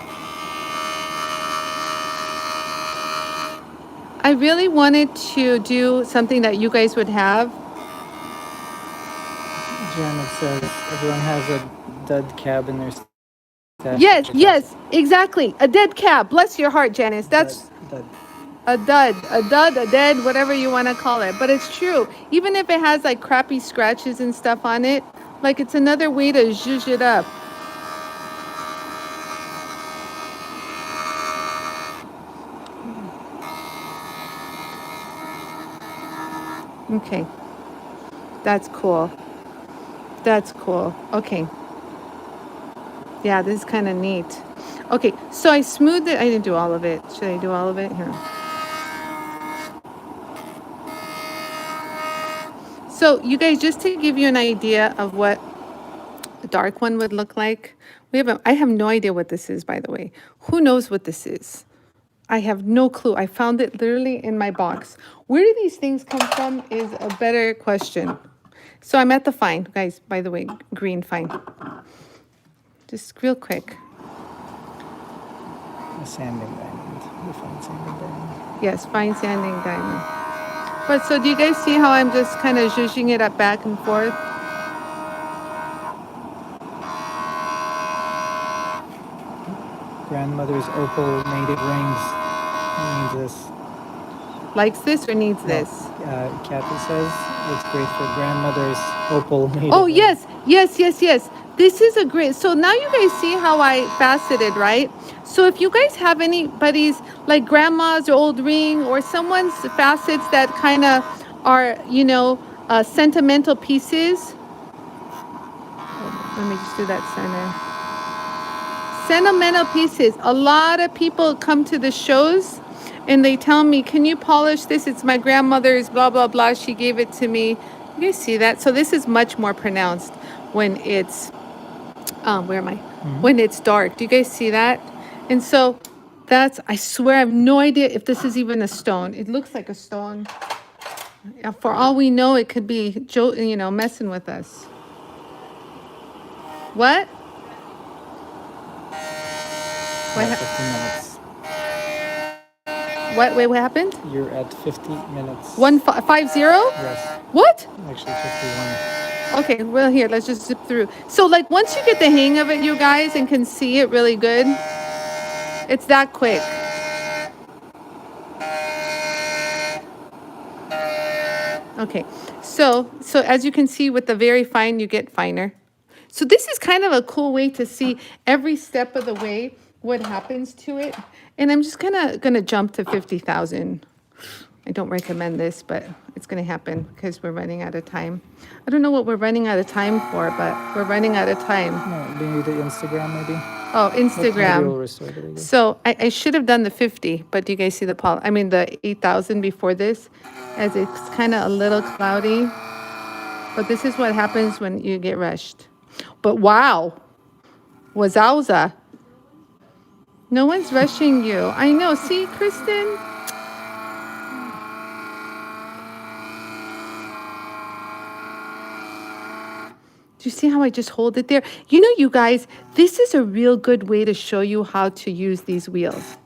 I really wanted to do something that you guys would have. Janice says, everyone has a dud cab in their stash. Yes, exactly. A dead cab. Bless your heart, Janice. That's Dud. a dead, whatever you want to call it. But it's true. Even if it has like crappy scratches and stuff on it, like it's another way to zhuzh it up. Okay. That's cool. That's cool. Okay. Yeah, this is kind of neat. Okay, so I smoothed it. I didn't do all of it. Should I do all of it? Here. So you guys, just to give you an idea of what a dark one would look like, I have no idea what this is, by the way. Who knows what this is? I have no clue. I found it literally in my box. Where do these things come from is a better question. So I'm at the find, guys, by the way, green find. Just real quick. A sanding diamond. We find sanding diamond. Yes, fine sanding diamond. But so do you guys see how I'm just kind of zhuzhing it up back and forth? grandmother's opal native rings. It needs this. Likes this or needs No, this? Kathy says it's great for grandmother's opal native Oh, rings. yes, yes, yes, yes. This is a great, so now you guys see how I faceted, right? So if you guys have anybody's like grandma's old ring or someone's facets that kind of are, you know, sentimental pieces. Let me just do that center. Sentimental pieces. A lot of people come to the shows and they tell me, can you polish this? It's my grandmother's, blah, blah, blah. She gave it to me. You guys see that? So this is much more pronounced when it's, where am I? When it's dark. Do you guys see that? And so that's, I swear, I have no idea if this is even a stone. It looks like a stone. For all we know, it could be, you know, messing with us. What? What, Yeah, 50 minutes. Wait, what happened? You're at 50 minutes. 150? Yes, What? actually 51. Okay, well, here, let's just zip through. So, like, once you get the hang of it, you guys, and can see it really good, it's that quick. Okay, so as you can see with the very fine, you get finer. So this is kind of a cool way to see every step of the way what happens to it. And I'm just kind of going to jump to 50,000. I don't recommend this, but it's going to happen because we're running out of time. I don't know what we're running out of time for, but we're running out of time. No, do you need the Instagram maybe? Oh, Maybe we'll Instagram. restore it again. So I should have done the 50, but do you guys see the 8,000 before this? As it's kind of a little cloudy. But this is what happens when you get rushed. But wow, wazowza. No one's rushing you. I know. See, Kristen? Do you see how I just hold it there? You know, you guys, this is a real good way to show you how to use these wheels.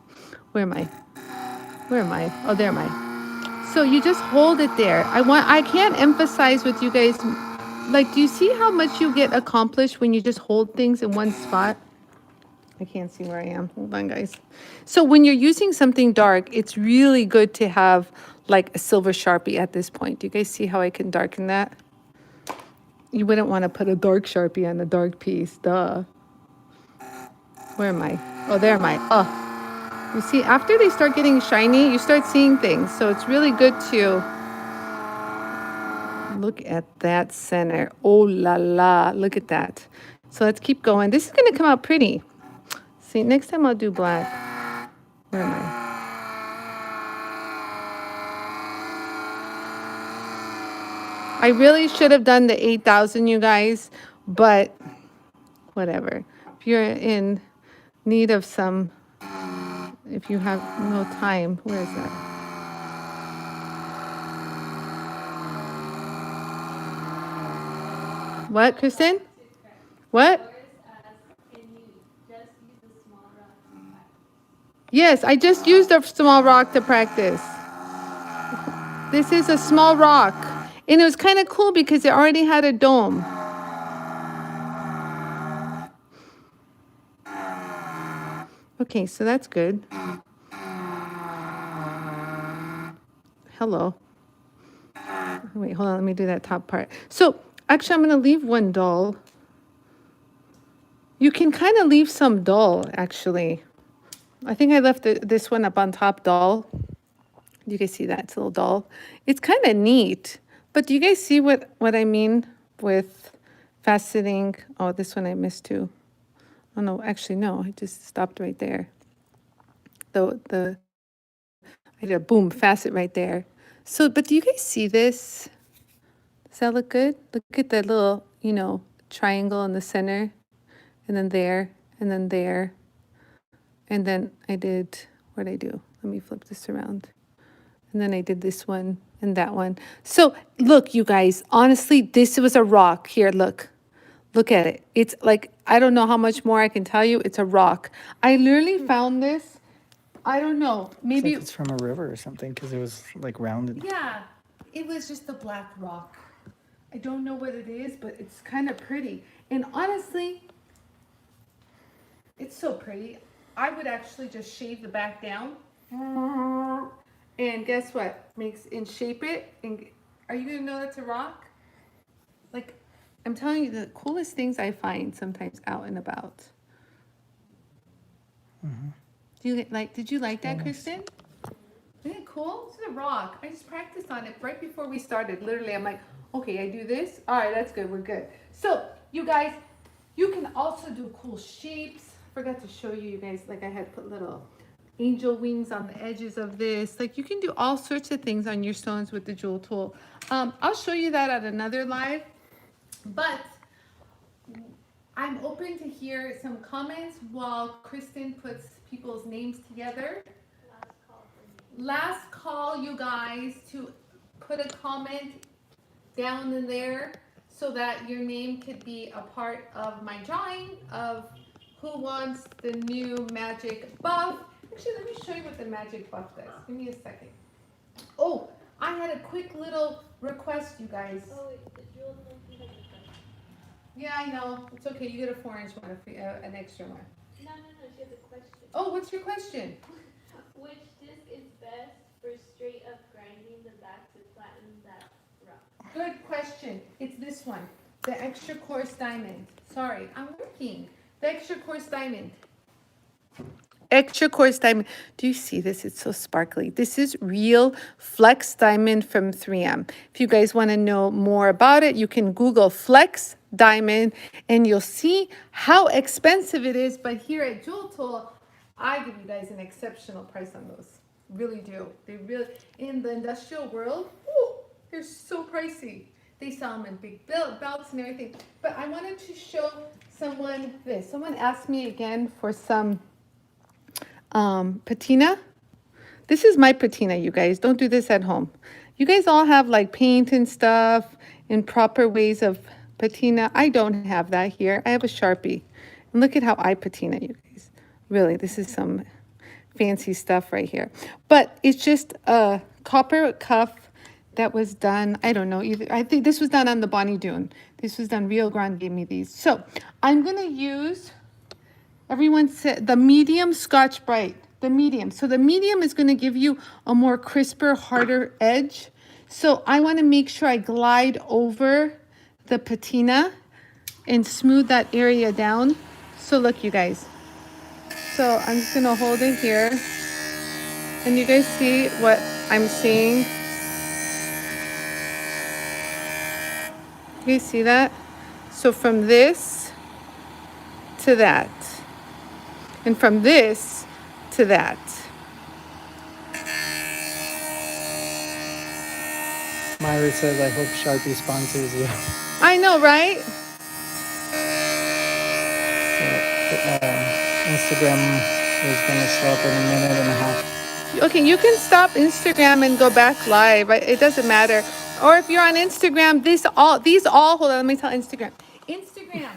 Where am I? Where am I? Oh, there am I. So you just hold it there. I can't emphasize with you guys, like, do you see how much you get accomplished when you just hold things in one spot? I can't see where I am. Hold on, guys. So when you're using something dark, it's really good to have like a silver Sharpie at this point. Do you guys see how I can darken that? You wouldn't want to put a dark Sharpie on a dark piece, duh. Where am I? Oh, there am I. Oh. You see, after they start getting shiny, you start seeing things. So it's really good to look at that center. Oh la la, look at that. So let's keep going. This is going to come out pretty. See, next time I'll do black. Where am I? I really should have done the 8,000, you guys, but whatever. If you're in need of some, if you have no time, where is that? What, Kristen? What? Can you just use a small rock to practice? Yes, I just used a small rock to practice. This is a small rock. And it was kind of cool because it already had a dome. Okay, so that's good. Hello. Wait, hold on, let me do that top part. So, actually, I'm going to leave one dull. You can kind of leave some dull, actually. I think I left this one up on top dull. You guys see that? It's a little dull. It's kind of neat. But do you guys see what I mean with faceting? Oh, this one I missed too. Oh, no, actually, no. I just stopped right there. I did a boom, facet right there. So, but do you guys see this? Does that look good? Look at that little, you know, triangle in the center. And then there, and then there. And then I did, what did I do? Let me flip this around. And then I did this one and that one. So look, you guys, honestly, this was a rock. Here, look. Look at it. It's like, I don't know how much more I can tell you. It's a rock. I literally found this. I don't know. Maybe It's from a river or something because it was like rounded. yeah, it was just a black rock. I don't know what it is, but it's kind of pretty. And honestly, it's so pretty. I would actually just shave the back down. And guess what? And shape it. And are you gonna know that's a rock? Like, I'm telling you, the coolest things I find sometimes out and about. Did you like that, Kristen? Isn't it cool? This is a rock. I just practiced on it right before we started. Literally, I'm like, okay, I do this. All right, that's good. We're good. So, you guys, you can also do cool shapes. Forgot to show you guys, like I had put little angel wings on the edges of this. Like you can do all sorts of things on your stones with the jewel tool. I'll show you that at another live, but I'm open to hear some comments while Kristen puts people's names together. Last call, you guys, to put a comment down in there so that your name could be a part of my drawing of who wants the new magic buff. Actually, let me show you what the magic buff does. Give me a second. Oh, I had a quick little request, you guys. Oh, wait, the jewel tool has a question. Yeah, I know. It's okay. You get a 4-inch one, an extra one. No, she has a question. Oh, what's your question? Which disc is best for straight up grinding the back to flatten that rock? Good question. It's this one, the extra coarse diamond. Sorry, I'm working. The extra coarse diamond. Extra coarse diamond. Do you see this? It's so sparkly. This is real flex diamond from 3M. If you guys want to know more about it, you can Google flex diamond and you'll see how expensive it is. But here at Jewel Tool, I give you guys an exceptional price on those. Really do. They really, in the industrial world, whew, they're so pricey. They sell them in big belts and everything. But I wanted to show someone this. Someone asked me again for some patina. This is my patina, you guys. Don't do this at home. You guys all have like paint and stuff and proper ways of patina. I don't have that here. I have a Sharpie. And look at how I patina, you guys. Really, this is some fancy stuff right here. But it's just a copper cuff that was done, I don't know, either. I think this was done on the Bonnie Doon. This was done, Rio Grande gave me these. So I'm gonna use, everyone said, the medium Scotch Brite, the medium. So the medium is gonna give you a more crisper, harder edge. So I wanna make sure I glide over the patina and smooth that area down. So look, you guys. So I'm just gonna hold it here. And you guys see what I'm seeing? You guys see that? So from this to that. And from this to that. Myra says, I hope Sharpie sponsors you. I know, right? Instagram is going to stop in a minute and a half. Okay, you can stop Instagram and go back live. It doesn't matter. Or if you're on Instagram, these all, hold on, let me tell Instagram. Instagram,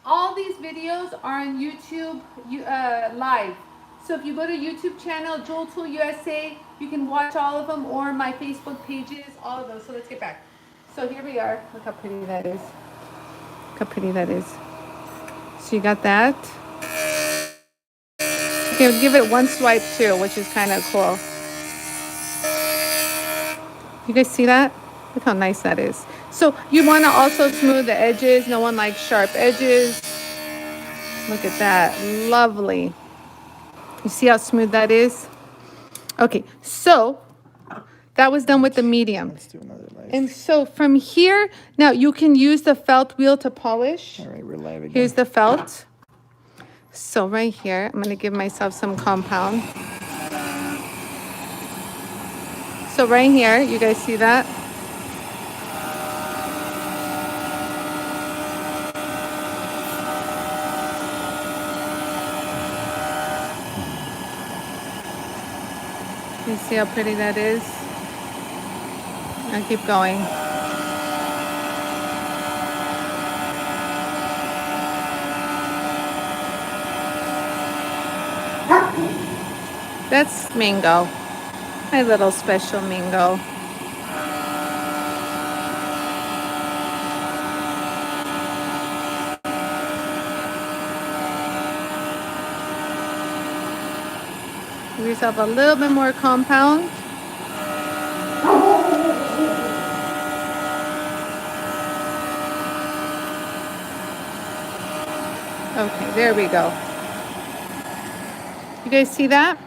all these videos are on YouTube live. So if you go to YouTube channel, Jewel Tool USA, you can watch all of them, or my Facebook pages, all of those. So let's get back. So here we are. Look how pretty that is. Look how pretty that is. So you got that. You can give it one swipe too, which is kind of cool. You guys see that? Look how nice that is. So you want to also smooth the edges. No one likes sharp edges. Look at that. Lovely. You see how smooth that is? Okay, so that was done with the medium. Let's do another live. And so from here, now you can use the felt wheel to polish. All right, we're live again. Here's the felt. So right here, I'm going to give myself some compound. So right here, you guys see that? You see how pretty that is? I'll keep going. That's Mingo, my little special Mingo. Give yourself a little bit more compound. Okay, there we go. You guys see that?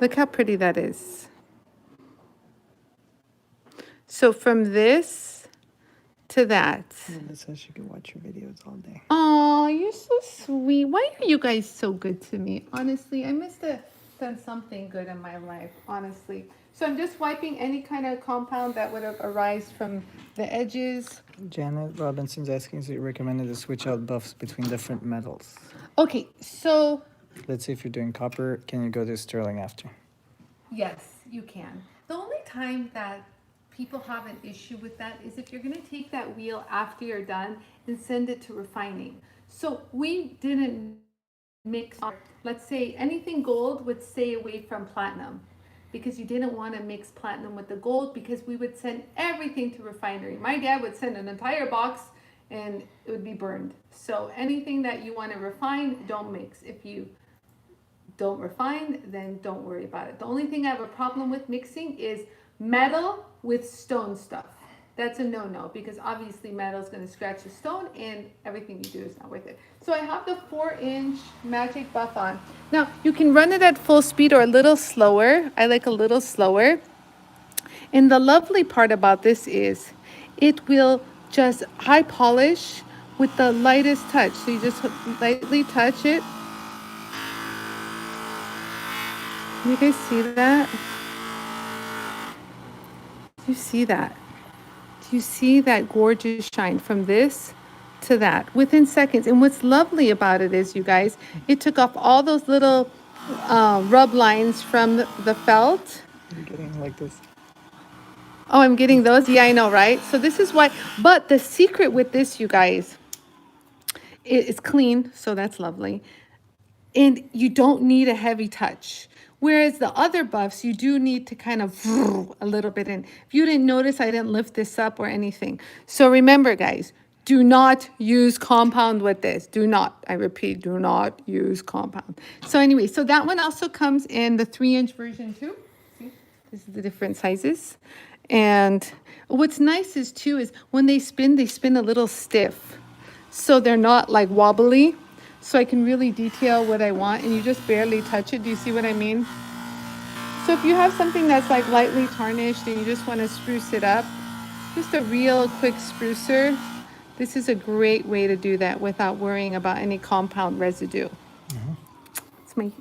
Look how pretty that is. So from this to that. That's how she can watch your videos all day. Oh, you're so sweet. Why are you guys so good to me? Honestly, I must have done something good in my life, honestly. So I'm just wiping any kind of compound that would have arisen from the edges. Janet Robinson's asking, so you recommended to switch out buffs between different metals. Okay, so Let's say if you're doing copper, can you go to sterling after? yes, you can. The only time that people have an issue with that is if you're going to take that wheel after you're done and send it to refining. So we didn't mix, let's say anything gold would stay away from platinum because you didn't want to mix platinum with the gold because we would send everything to refinery. My dad would send an entire box and it would be burned. So anything that you want to refine, don't mix. If you don't refine, then don't worry about it. The only thing I have a problem with mixing is metal with stone stuff. That's a no-no because obviously metal is going to scratch the stone and everything you do is not worth it. So I have the 4-inch magic buff on. Now you can run it at full speed or a little slower. I like a little slower. And the lovely part about this is it will just high polish with the lightest touch. So you just lightly touch it. You guys see that? Do you see that? Do you see that gorgeous shine from this to that within seconds? And what's lovely about it is, you guys, it took off all those little rub lines from the felt. You're getting like this. Oh, I'm getting those? Yeah, I know, right? So this is why, but the secret with this, you guys, it's clean, so that's lovely. And you don't need a heavy touch. Whereas the other buffs, you do need to kind of a little bit in. If you didn't notice, I didn't lift this up or anything. So remember, guys, do not use compound with this. Do not, I repeat, do not use compound. So anyway, so that one also comes in the 3-inch version too. See, this is the different sizes. And what's nice is too, is when they spin a little stiff. So they're not like wobbly. So I can really detail what I want and you just barely touch it. Do you see what I mean? So if you have something that's like lightly tarnished and you just want to spruce it up, just a real quick sprucer, this is a great way to do that without worrying about any compound residue. It's my,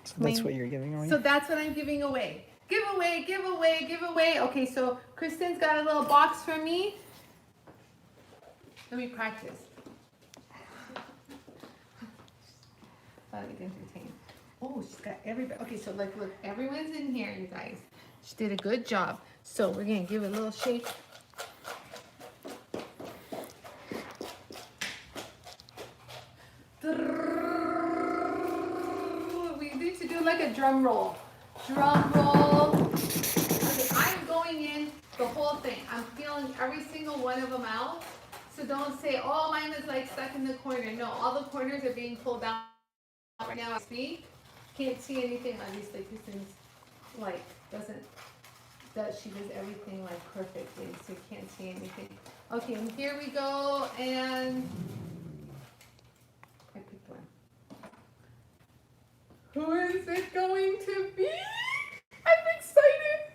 So that's what you're giving away? so that's what I'm giving away. Give away, give away, give away. Okay, so Kristen's got a little box for me. Let me practice. Entertain. Oh, she's got everybody. Okay, so like, look, everyone's in here, you guys. She did a good job. So we're gonna give it a little shake. We need to do like a drum roll. Drum roll. Okay, I'm going in the whole thing. I'm feeling every single one of them out. So don't say, oh, mine is like stuck in the corner. No, all the corners are being pulled out. Right now I speak, can't see anything obviously. Kristen's like she does everything like perfectly, so you can't see anything. Okay, and here we go, and I picked one. Who is it going to be? I'm excited.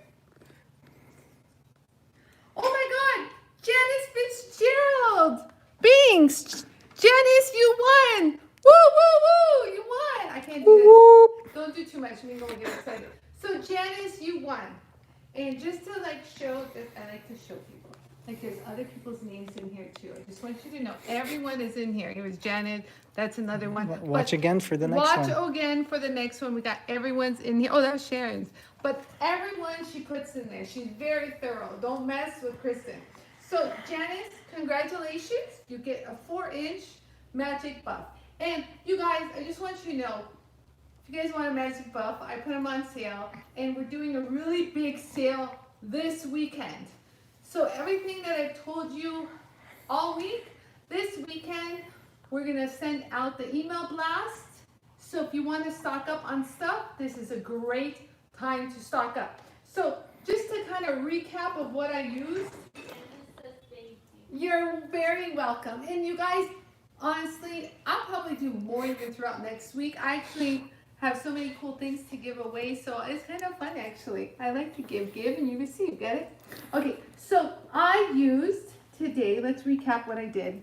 Oh my God, Janice Fitzgerald. Binks, Janice, you won. Woo, woo, woo! You won! I can't do this. Don't do too much. Maybe we'll get excited. So Janice, you won. And just to like show that I like to show people. Like there's other people's names in here too. I just want you to know everyone is in here. It was Janet. That's another one. Watch again for the next one. Watch again for the next one. We got everyone's in here. Oh, that was Sharon's. But everyone she puts in there. She's very thorough. Don't mess with Kristen. So Janice, congratulations. You get a 4-inch magic buff. And you guys, I just want you to know, if you guys want a magic buff, I put them on sale, and we're doing a really big sale this weekend. So everything that I've told you all week, this weekend, we're gonna send out the email blast So if you want to stock up on stuff, this is a great time to stock up. So just to kind of recap of what I used. You're very welcome. And you guys, honestly, I'll probably do more even throughout next week. I actually have so many cool things to give away, so it's kind of fun actually. I like to give, and you receive, get it? Okay, so I used today, let's recap what I did.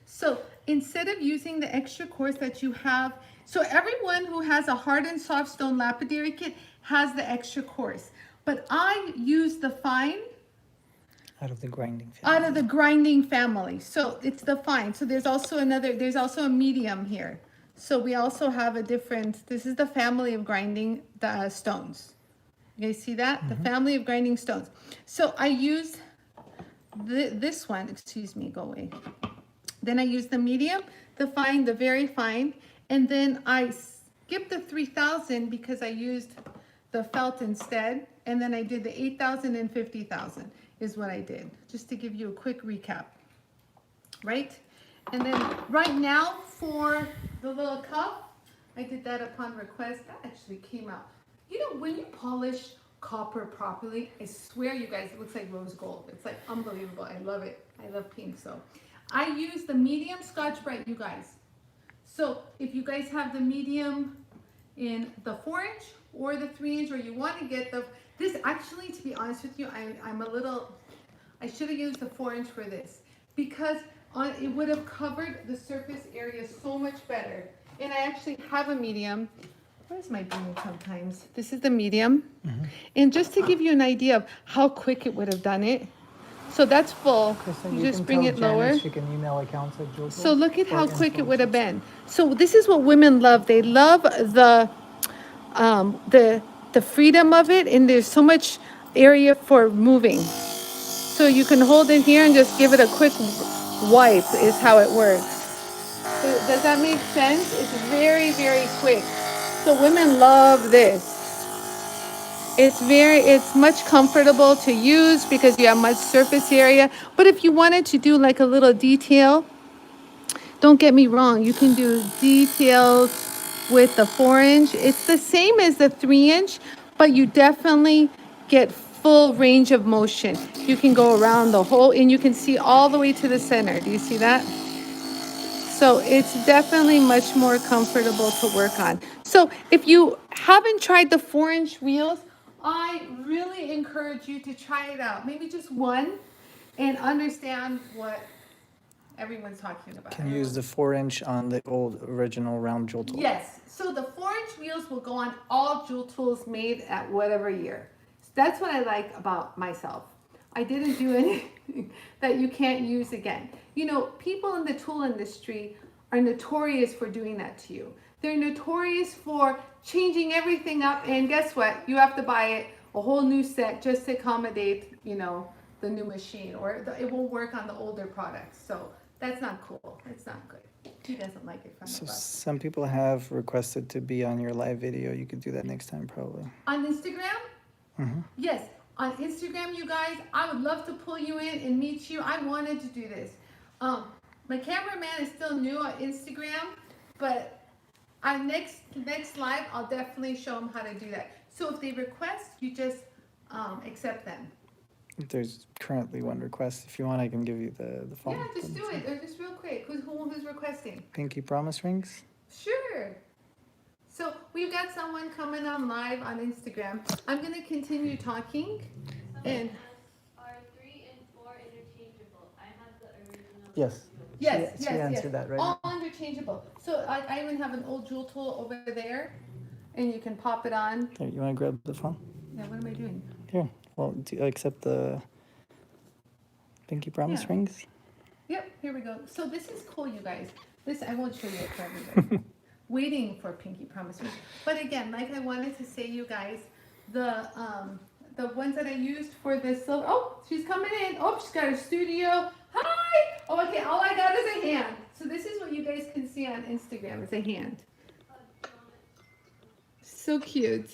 So instead of using the extra course that you have, so everyone who has a hard and soft stone lapidary kit has the extra course, but I used the fine Out of the grinding family. out of the grinding family. So it's the fine. So there's also a medium here. So we also have a different, this is the family of grinding the stones. You guys see that? The family of grinding stones. So I used this one, excuse me, go away. Then I used the medium, the fine, the very fine, and then I skipped the 3000 because I used the felt instead, and then I did the 8000 and 50,000 is what I did, just to give you a quick recap, right? And then right now for the little cup, I did that upon request. That actually came out. You know, when you polish copper properly, I swear you guys, it looks like rose gold. It's like unbelievable. I love it. I love pink. So I use the medium Scotch Brite, you guys. So if you guys have the medium in the 4-inch or the 3-inch, or you want to get this actually, to be honest with you, I should have used the 4-inch for this because it would have covered the surface area so much better. And I actually have a medium. Where's my beam sometimes? This is the medium. And just to give you an idea of how quick it would have done it. So that's full. Kristen, You just can bring tell it lower. Janice, you can email accounts at JOOLTOOL. So look at for how quick it would have info. been. So this is what women love. They love the freedom of it, and there's so much area for moving. So you can hold it here and just give it a quick wipe is how it works. So does that make sense? It's very, very quick. So women love this. It's much comfortable to use because you have much surface area. But if you wanted to do like a little detail, don't get me wrong, you can do details with the 4-inch. It's the same as the 3-inch, but you definitely get full range of motion. You can go around the whole, and you can see all the way to the center. Do you see that? So it's definitely much more comfortable to work on. So if you haven't tried the 4-inch wheels, I really encourage you to try it out. Maybe just one and understand what everyone's talking about. Can you use the 4-inch on the old original round JOOLTOOL? Yes. So the 4-inch wheels will go on all JOOLTOOLs made at whatever year. That's what I like about myself. I didn't do anything that you can't use again. You know, people in the tool industry are notorious for doing that to you. They're notorious for changing everything up, and guess what? You have to buy a whole new set just to accommodate, you know, the new machine, or it won't work on the older products. So that's not cool. It's not good. He doesn't like it from So the bus. some people have requested to be on your live video. You could do that next time, probably. On Instagram? Yes. On Instagram, you guys, I would love to pull you in and meet you. I wanted to do this. My cameraman is still new on Instagram, but next live, I'll definitely show them how to do that. So if they request, you just accept them. There's currently one request. If you want, I can give you the phone. Yeah, just do it. Or just real quick. Who's requesting? Pinky promise rings? Sure. So we've got someone coming on live on Instagram. I'm going to continue talking. And Are 3 and 4 interchangeable? I have the original. Yes. yes, She answered that, right? All interchangeable. So I even have an old JOOLTOOL over there, and you can pop it on. Here, you want to grab the phone? Yeah, what am I doing? Here. Well, do you accept the pinky promise Yeah. rings? Yep, here we go. So this is cool, you guys. This, I won't show you it for everybody. Waiting for pinky promise rings. But again, like I wanted to say, you guys, the ones that I used for this silver. Oh, she's coming in. Oh, she's got her studio. Hi. Oh, okay. All I got is a hand. So this is what you guys can see on Instagram. It's a hand. So cute.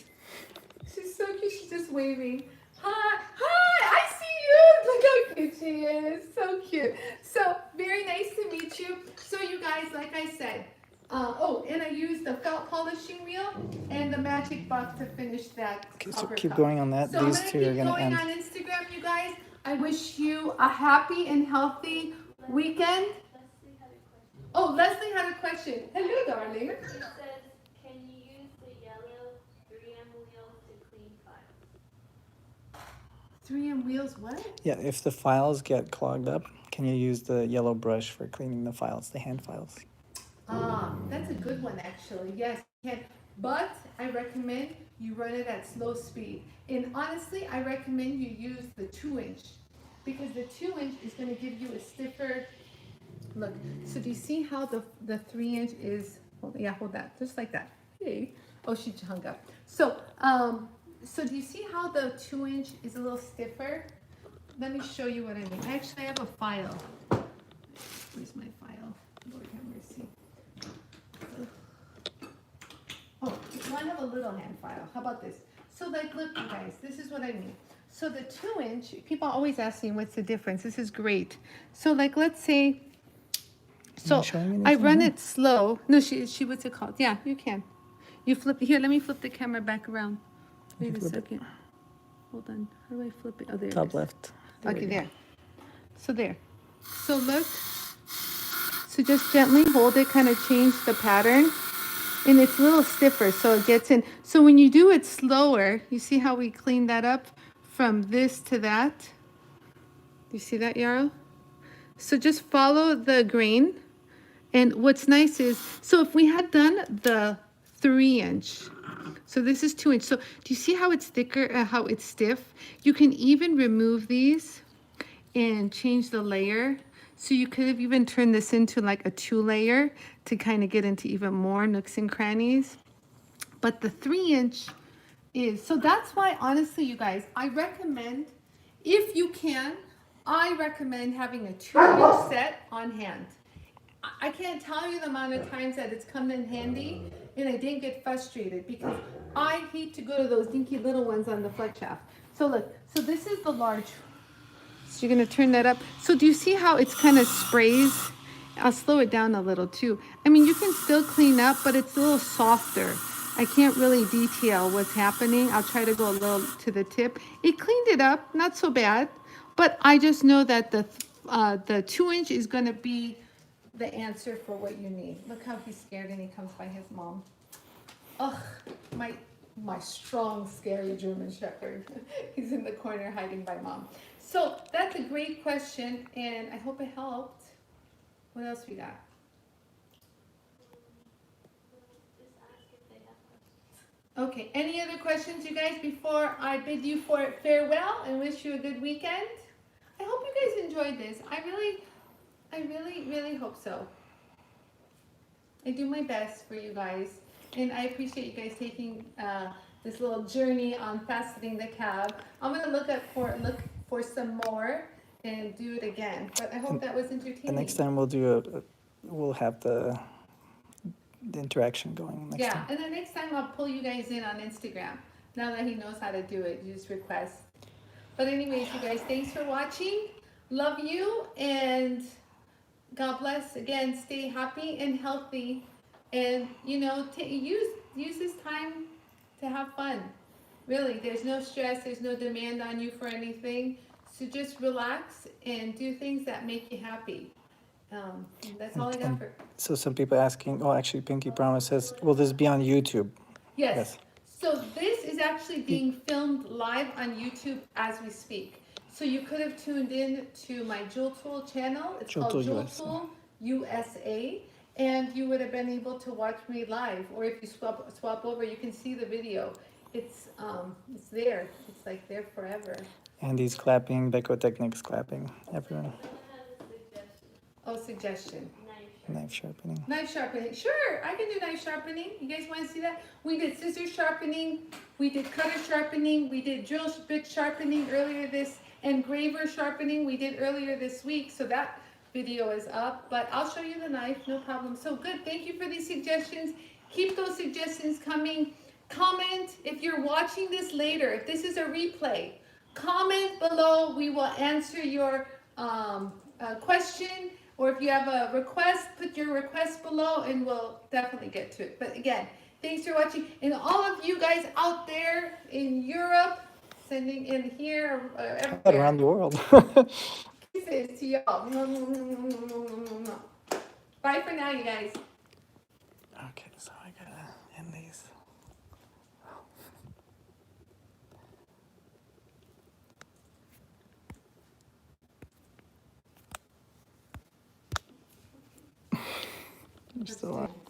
She's so cute. She's just waving. Hi. Hi. I see you. Look how cute she is. So cute. So very nice to meet you. So you guys, like I said, Oh, and I used the felt polishing wheel and the magic buff to finish that. Okay, so upper keep cup. going on that. So These I'm two gonna are keep gonna going end. on Instagram, you guys. I wish you a happy and healthy weekend. Leslie had a question. Oh, Leslie had a question. Hello, darling. It says, can you use the yellow 3M wheels to clean files? 3M wheels, what? Yeah, if the files get clogged up, can you use the yellow brush for cleaning the files, the hand files? That's a good one actually. Yes, you can. But I recommend you run it at slow speed. And honestly, I recommend you use the 2-inch because the 2-inch is going to give you a stiffer look. So do you see how the 3-inch is? Hold that, just like that. Hey. Oh, she hung up. So do you see how the 2-inch is a little stiffer? Let me show you what I mean. Actually, I have a file. Where's my file? Lord have mercy. Oh, I have a little hand file. How about this? So like, look, you guys, this is what I mean. So the 2-inch, people always ask me what's the difference. This is great. So like, let's say, so I run it slow. No, she what's it called? Yeah, you can. You flip here. Let me flip the camera back around. Wait a second. Hold on. How do I flip it? Oh, there. Top left. Okay, there. So there. So look. So just gently hold it, kind of change the pattern. And it's a little stiffer, so it gets in. So when you do it slower, you see how we cleaned that up from this to that? You see that, Yarrow? So just follow the grain. And what's nice is, so if we had done the 3-inch, so this is 2-inch. So do you see how it's thicker, how it's stiff? You can even remove these and change the layer. So you could have even turned this into like a 2-layer to kind of get into even more nooks and crannies. But the 3-inch is, so that's why honestly, you guys, I recommend, if you can, I recommend having a 2-inch set on hand. I can't tell you the amount of times that it's come in handy and I didn't get frustrated because I hate to go to those dinky little ones on the flex shaft. So look, so this is the large. So you're gonna turn that up. So do you see how it's kind of sprays? I'll slow it down a little too. I mean, you can still clean up, but it's a little softer. I can't really detail what's happening. I'll try to go a little to the tip. It cleaned it up, not so bad, but I just know that the 2-inch is gonna be the answer for what you need. Look how he's scared and he comes by his mom. Ugh, my strong, scary German Shepherd. He's in the corner hiding by mom. So that's a great question, and I hope it helped. What else we got? Just ask if they have questions. Okay, any other questions, you guys, before I bid you for farewell and wish you a good weekend? I hope you guys enjoyed this. I really hope so. I do my best for you guys, and I appreciate you guys taking this little journey on faceting the cab. I'm gonna look for some more and do it again. But I hope that was entertaining. The next time we'll have the interaction going next time. And the next time I'll pull you guys in on Instagram. Now that he knows how to do it, you just request. But anyways, you guys, thanks for watching. Love you, and God bless. Again, stay happy and healthy, and use this time to have fun. Really, there's no stress, there's no demand on you for anything. So just relax and do things that make you happy. That's all I got for. So some people asking, oh, actually, Pinky Promise says, will this be on YouTube? Yes. So this is actually being filmed live on YouTube as we speak. So you could have tuned in to my JOOLTOOL channel. It's called JOOLTOOL USA, and you would have been able to watch me live. Or if you swap over, you can see the video. It's there. It's like there forever. Andy's clapping, Beko Techniques clapping, everyone. Oh, suggestion. Knife sharpening. Knife sharpening. Sure, I can do knife sharpening. You guys want to see that? We did scissor sharpening. We did cutter sharpening. We did drill bit sharpening earlier engraver sharpening we did earlier this week. So that video is up, but I'll show you the knife, no problem. So good. Thank you for these suggestions. Keep those suggestions coming. Comment if you're watching this later. If this is a replay, comment below. We will answer your question or if you have a request, put your request below and we'll definitely get to it. But again, thanks for watching. And all of you guys out there in Europe, sending in here, But around the world. kisses to y'all. Bye for now, you guys. Okay, so I gotta end these. You're still on.